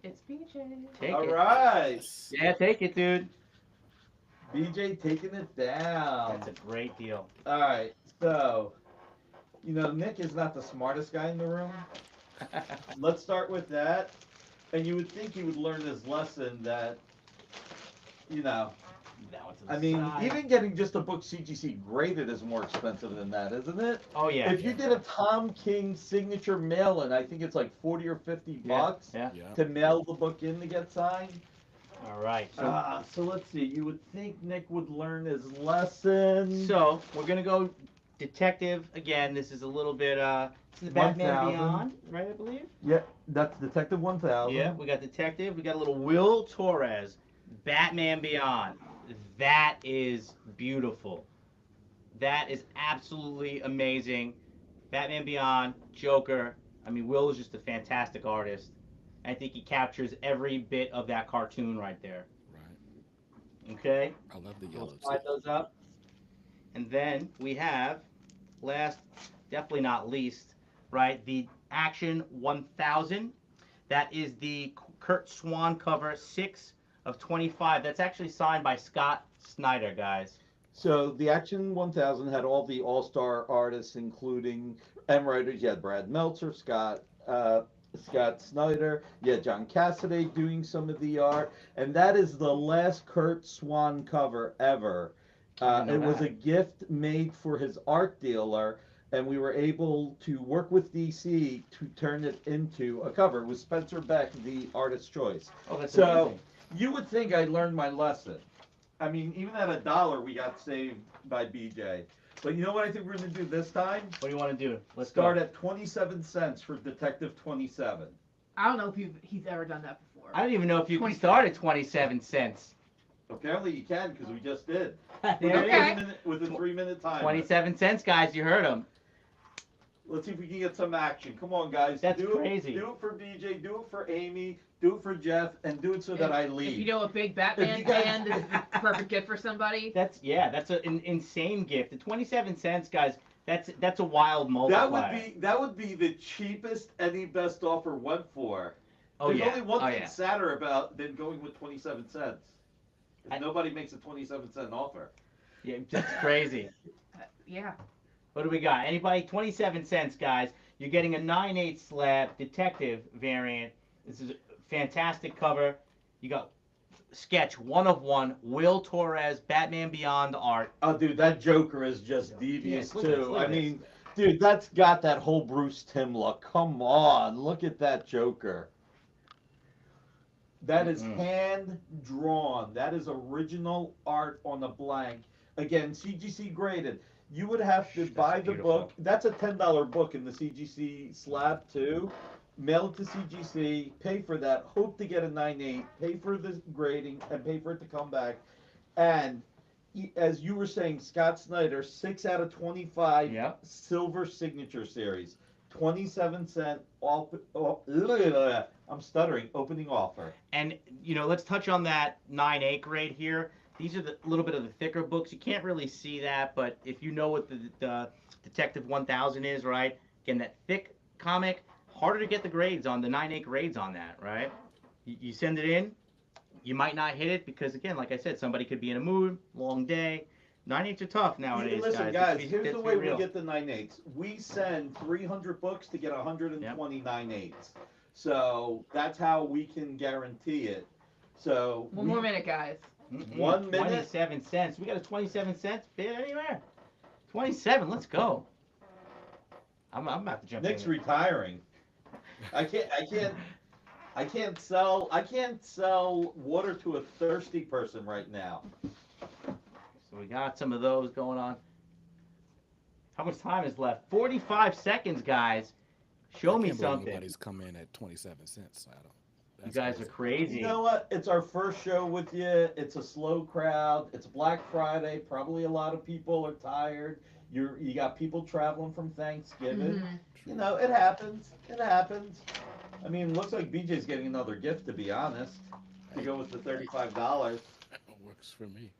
it's BJ. Take All it. right. Yeah, take it, dude. BJ taking it down. That's a great deal. All right. So, Nick is not the smartest guy in the room. Let's start with that. And you would think he would learn his lesson that, That one's to the I mean, side. even getting just a book CGC graded is more expensive than that, isn't it? Oh yeah. If you did a Tom King signature mail-in, I think it's like 40 or 50 bucks Yeah. yeah. to mail the book in to get signed. All right. So let's see. You would think Nick would learn his lesson. So we're gonna go detective again. This is a little bit. This is Batman 1000. Beyond, right? I believe. Yeah, that's Detective 1000. Yeah. We got detective. We got a little Will Torres, Batman Beyond. That is beautiful. That is absolutely amazing. Batman Beyond, Joker. I mean, Will is just a fantastic artist. I think he captures every bit of that cartoon right there. Right. Okay? I love the We'll yellow slide too. those up. And then we have, last, definitely not least, right, the Action 1000. That is the Kurt Swan cover, 6 of 25. That's actually signed by Scott Snyder, guys. So the Action 1000 had all the all-star artists, including and writers. You had Brad Meltzer, Scott Snyder. You had John Cassaday doing some of the art, and that is the last Kurt Swan cover ever. I didn't know It was that. a gift made for his art dealer, and we were able to work with DC to turn it into a cover. It was Spencer Beck, the artist's choice. Oh, that's So- amazing. You would think I learned my lesson. I mean, even at $1, we got saved by BJ. But you know what I think we're going to do this time? What do you want to do? Let's Start go. at 27 cents for Detective 27. I don't know if he's ever done that before. I don't even know if you can 20 start at 27 cents. Apparently you can because we just did. There With it a is. Okay. 3-minute, with a 3-minute time. 27 cents, guys. You heard him. Let's see if we can get some action. Come on, guys. That's do crazy. Do it for BJ, do it for Amy, do it for Jeff, and do it so that I leave. If you know a big Batman you guys- fan, this is the perfect gift for somebody. That's an insane gift. The 27 cents, guys. That's a wild multiplier. that would be the cheapest any best offer went for. Oh There's yeah. only one Oh thing yeah. sadder about than going with 27 cents. If nobody makes a 27-cent offer. Yeah, that's crazy. Yeah. What do we got? Anybody? 27 cents, guys. You're getting a 9/8 slab detective variant. This is a fantastic cover. You got sketch 1 of 1, Will Torres, Batman Beyond art. Oh, dude, that Joker is just devious look at this, too. look I at this. mean, dude, that's got that whole Bruce Timm look. Come on, look at that Joker. That is Mhm. hand drawn. That is original art on a blank. Again, CGC graded. You would have to That's buy the beautiful. book. That's a $10 book in the CGC slab too. Mail it to CGC, pay for that, hope to get a 9/8, pay for the grading, and pay for it to come back. And as you were saying, Scott Snyder, 6 out of 25 Yep. silver signature series, 27-cent off. I'm stuttering. Opening offer. And let's touch on that 9/8 grade here. These are the little bit of the thicker books. You can't really see that, but if you know what the Detective 1000 is, right? Again, that thick comic, harder to get the grades on the 9.8 grades on that, right? You send it in, you might not hit it because again, like I said, somebody could be in a mood, long day. 9.8s are tough nowadays, Listen, guys. guys, Let's here's the be way we real. get the 9.8s. We send 300 books to get 120 Yep. 9.8s. So that's how we can guarantee it. So One more minute, guys. 1 minute. 27 cents. We got a 27 cents bid anywhere. 27. Let's go. I'm about to jump Nick's in. retiring. I can't sell water to a thirsty person right now. So we got some of those going on. How much time is left? 45 seconds, guys. Show I me can't believe something. nobody's come in at 27 cents. I don't. You That's guys are crazy. You know what? It's our first show with you. It's a slow crowd. It's Black Friday. Probably a lot of people are tired. You got people traveling from Thanksgiving. Mm-hmm. You know, it happens. It happens. I mean, it looks like BJ's getting another gift, to be honest. To go with the $35. Works for me.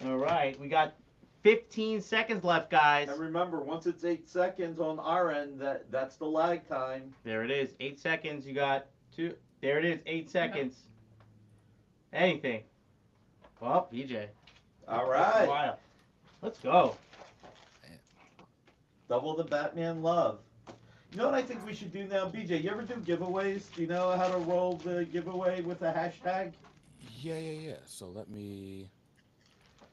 All right, we got 15 seconds left, guys. And remember, once it's 8 seconds on our end, that's the lag time. There it is. 8 seconds. You got 2. There it is. 8 seconds. Anything. Well, BJ. All right. Wow. Let's go. Double the Batman love. You know what I think we should do now, BJ? You ever do giveaways? Do you know how to roll the giveaway with a hashtag? Yeah. So let me.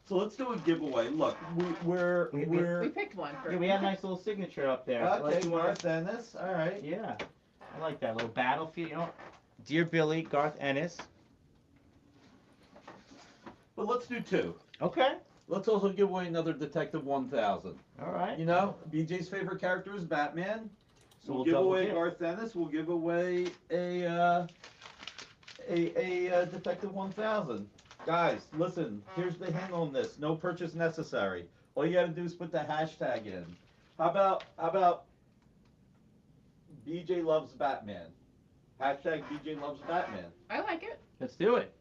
So let's do a giveaway. Look, we're We picked one. Yeah, we had a nice little signature up there. okay. Let's do our- Garth Ennis. All right. Yeah. I like that little battlefield. You know, Dear Billy, Garth Ennis. But let's do 2. Okay. Let's also give away another Detective 1000. All right. You know, BJ's favorite character is Batman. So We'll we'll give double away dip. Garth Ennis. We'll give away a Detective 1000. Guys, listen. Here's the hint on this. No purchase necessary. All you got to do is put the hashtag in. How about BJ loves Batman? Hashtag BJ loves Batman. I like it. Let's do it.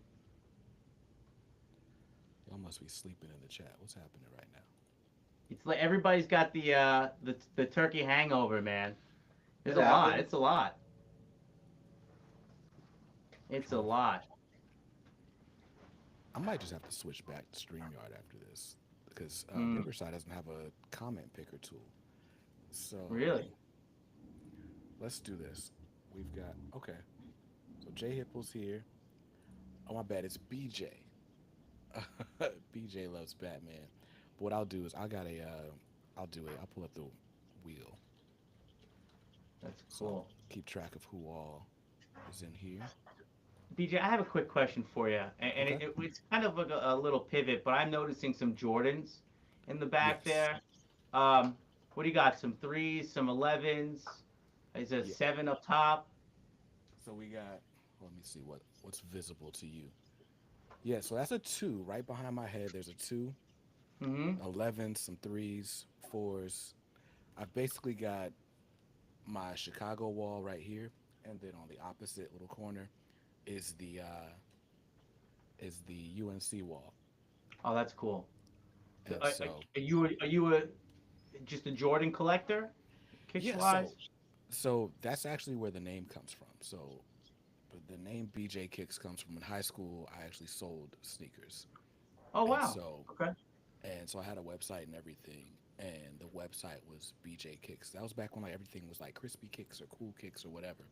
Y'all must be sleeping in the chat. What's happening right now? It's like everybody's got the turkey hangover, man. There's a It lot. happens. It's a lot. It's a lot. I might just have to switch back to StreamYard after this because Mm. Riverside doesn't have a comment picker tool. So Really? let's do this. We've got okay. So J Hipple's here. Oh my bad, it's BJ. BJ loves Batman. But what I'll do is I'll pull up the wheel. That's So cool. keep track of who all is in here. BJ, I have a quick question for you, and Okay. it's kind of like a little pivot, but I'm noticing some Jordans in the back Yes. there. What do you got? Some 3s, some 11s. Is there Yeah. 7 up top? So we got. Let me see what's visible to you. Yeah, so that's a 2 right behind my head. There's a 2, Mm-hmm. 11, some 3s, 4s. I've basically got my Chicago wall right here, and then on the opposite little corner is the UNC wall. Oh, that's cool. And Are, so are you just a Jordan collector? Kicks yeah, wise? so that's actually where the name comes from. So the name BJ Kicks comes from in high school. I actually sold sneakers, Oh and wow. so Okay. I had a website and everything, and the website was BJ Kicks. That was back when like everything was like crispy kicks or cool kicks or whatever.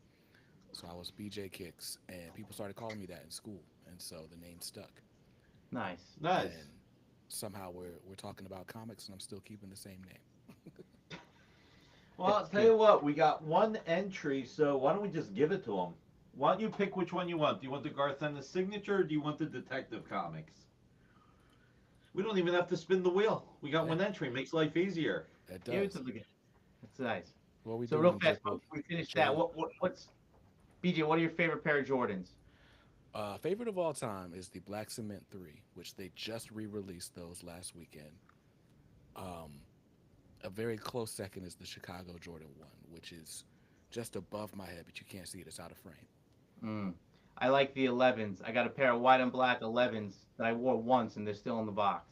So I was BJ Kicks, and people started calling me that in school, and so the name stuck. Nice. Nice. And somehow we're talking about comics, and I'm still keeping the same name. Well, I'll tell you what, we got one entry, so why don't we just give it to him? Why don't you pick which one you want? Do you want the Garth Ennis signature, or do you want the Detective Comics? We don't even have to spin the wheel. We got one entry. Makes life easier. It Give it does. to the guy. That's nice. What we So doing, real fast, Jippo? before we finish Jay? that, what's BJ? What are your favorite pair of Jordans? Favorite of all time is the Black Cement 3, which they just re-released those last weekend. A very close second is the Chicago Jordan 1, which is just above my head, but you can't see it. It's out of frame. I like the 11s. I got a pair of white and black 11s that I wore once, and they're still in the box.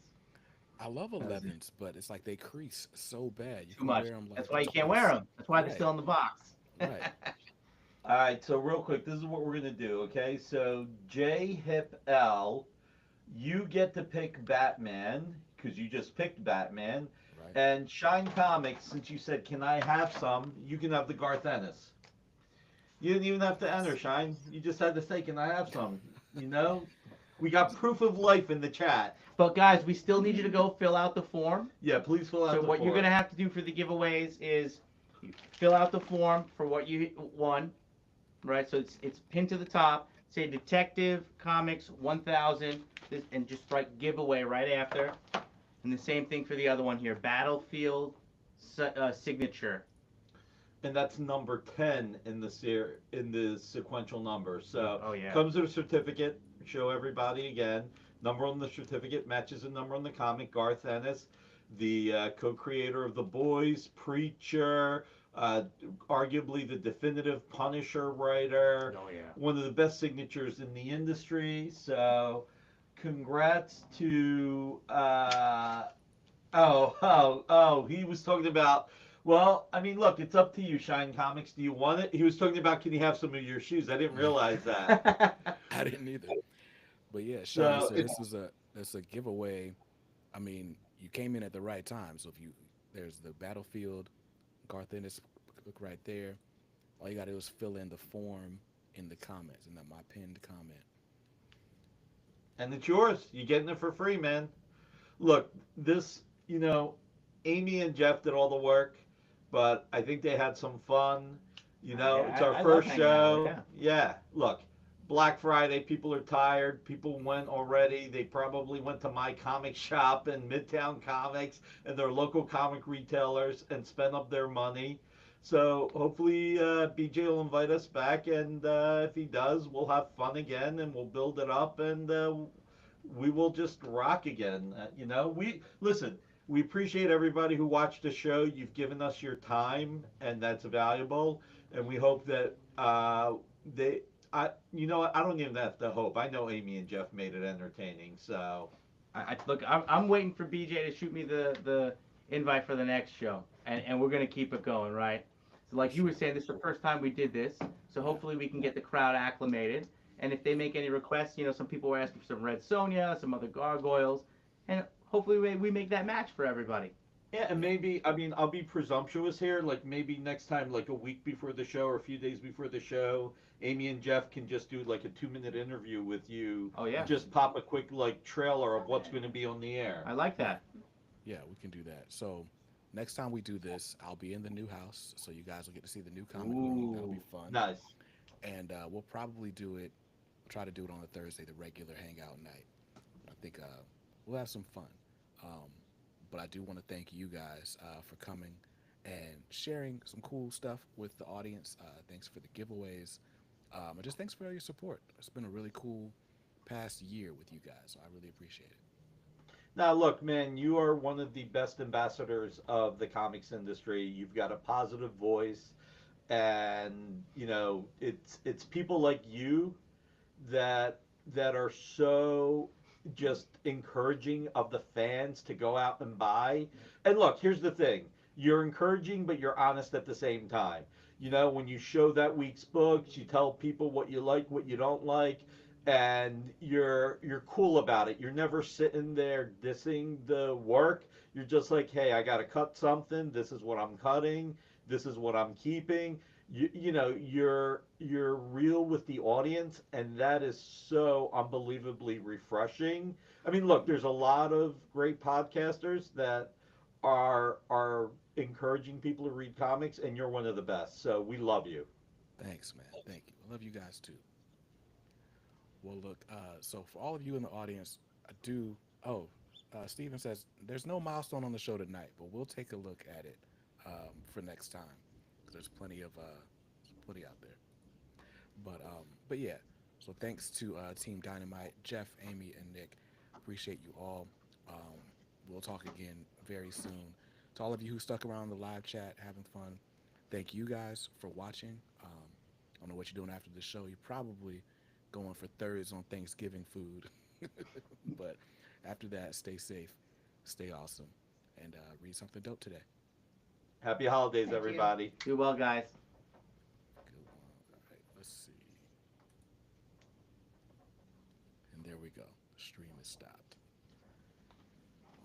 I love That's 11s, but it's like they crease so bad. You too can much. wear them That's like why you can't wear twice. them. That's why they're Right, still in the box. right. All right, so real quick, this is what we're gonna do, okay? So J Hip L, you get to pick Batman because you just picked Batman, Right. and Shine Comics, since you said, "Can I have some?" You can have the Garth Ennis. You didn't even have to enter, Yes. Shine. You just had to say, "Can I have some?" You know, we got proof of life in the chat. But guys, we still need you to go fill out the form. Yeah, please fill out So the what you're form. gonna have to do for the giveaways is you fill out the form for what you won, right? So it's pinned to the top. Say Detective Comics 1000, and just write giveaway right after. And the same thing for the other one here, Battlefield signature. And that's number 10 in the in the sequential number. So Oh yeah. comes with a certificate. Show everybody again. Number on the certificate matches the number on the comic. Garth Ennis, the co-creator of The Boys, Preacher, uh, arguably the definitive Punisher writer, Oh yeah. one of the best signatures in the industry. So congrats to he was talking about. Well, I mean, look, it's up to you, Shine Comics. Do you want it? He was talking about, can you have some of your shoes? I didn't realize that. I didn't either. But yeah, Sean. So So it's this is a giveaway. I mean, you came in at the right time. So if you there's the Battlefield Garth Ennis book right there. All you got to do is fill in the form in the comments, and then my pinned comment. and it's yours. You're getting it for free, man. Look, this, Amy and Jeff did all the work, but I think they had some fun. It's Yeah, our I love first hanging out. show. Yeah. Yeah, look, Black Friday, people are tired. People went already. They probably went to my comic shop and Midtown Comics and their local comic retailers and spent up their money. So hopefully BJ will invite us back, and if he does, we'll have fun again, and we'll build it up, and we will just rock again. We listen. We appreciate everybody who watched the show. You've given us your time, and that's valuable. And we hope that they. I don't even have to hope. I know Amy and Jeff made it entertaining. So Look, I'm waiting for BJ to shoot me the invite for the next show, and we're gonna keep it going, right? So For like you were sure. saying, this is the first time we did this, so Yeah. hopefully we can get the crowd acclimated. And if they make any requests, some people were asking for some Red Sonja, some other gargoyles, and hopefully we make that match for everybody. yeah, and Yeah. maybe I mean I'll be presumptuous here. Like maybe next time, like a week before the show or a few days before the show, Amy and Jeff can just do like a 2-minute interview with you. Oh yeah, Just pop a quick like trailer of what's going to be on the air. I like Right. that. Yeah, we can do that. So next time we do this, I'll be in the new house, so you guys will get to see the new comic room. That'll be Ooh. fun. Nice. And we'll probably do it. Try to do it on a Thursday, the regular hangout night. I think we'll have some fun. Um, but I do want to thank you guys for coming and sharing some cool stuff with the audience. Thanks for the giveaways. And just thanks for all your support. It's been a really cool past year with you guys, so I really appreciate it. Now, look, man, you are one of the best ambassadors of the comics industry. You've got a positive voice, and it's people like you that are so just encouraging of the fans to go out and buy. And look, here's the thing. You're encouraging, but you're honest at the same time. When you show that week's books, you tell people what you like, what you don't like, and you're cool about it. You're never sitting there dissing the work. You're just like, "Hey, I got to cut something. This is what I'm cutting. This is what I'm keeping." You're real with the audience, and that is so unbelievably refreshing. I mean, look, there's a lot of great podcasters that are encouraging people to read comics, and you're one of the best. So we love you. Thanks, man. Thank you. I love you guys too. Well, look, so for all of you in the audience, I do. Oh, Steven says there's no milestone on the show tonight, but we'll take a look at it for next time because there's plenty out there. But yeah. So thanks to Team Dynamite, Jeff, Amy, and Nick. Appreciate you all. Um, we'll talk again very soon. To all of you who stuck around the live chat, having fun, thank you guys for watching. I don't know what you're doing after the show. You're probably going for thirds on Thanksgiving food. But after that, stay safe, stay awesome, and read something dope today. Happy holidays, Thank you. everybody. Do well, guys. Good one. All right, let's see. And there we go. The stream is stopped.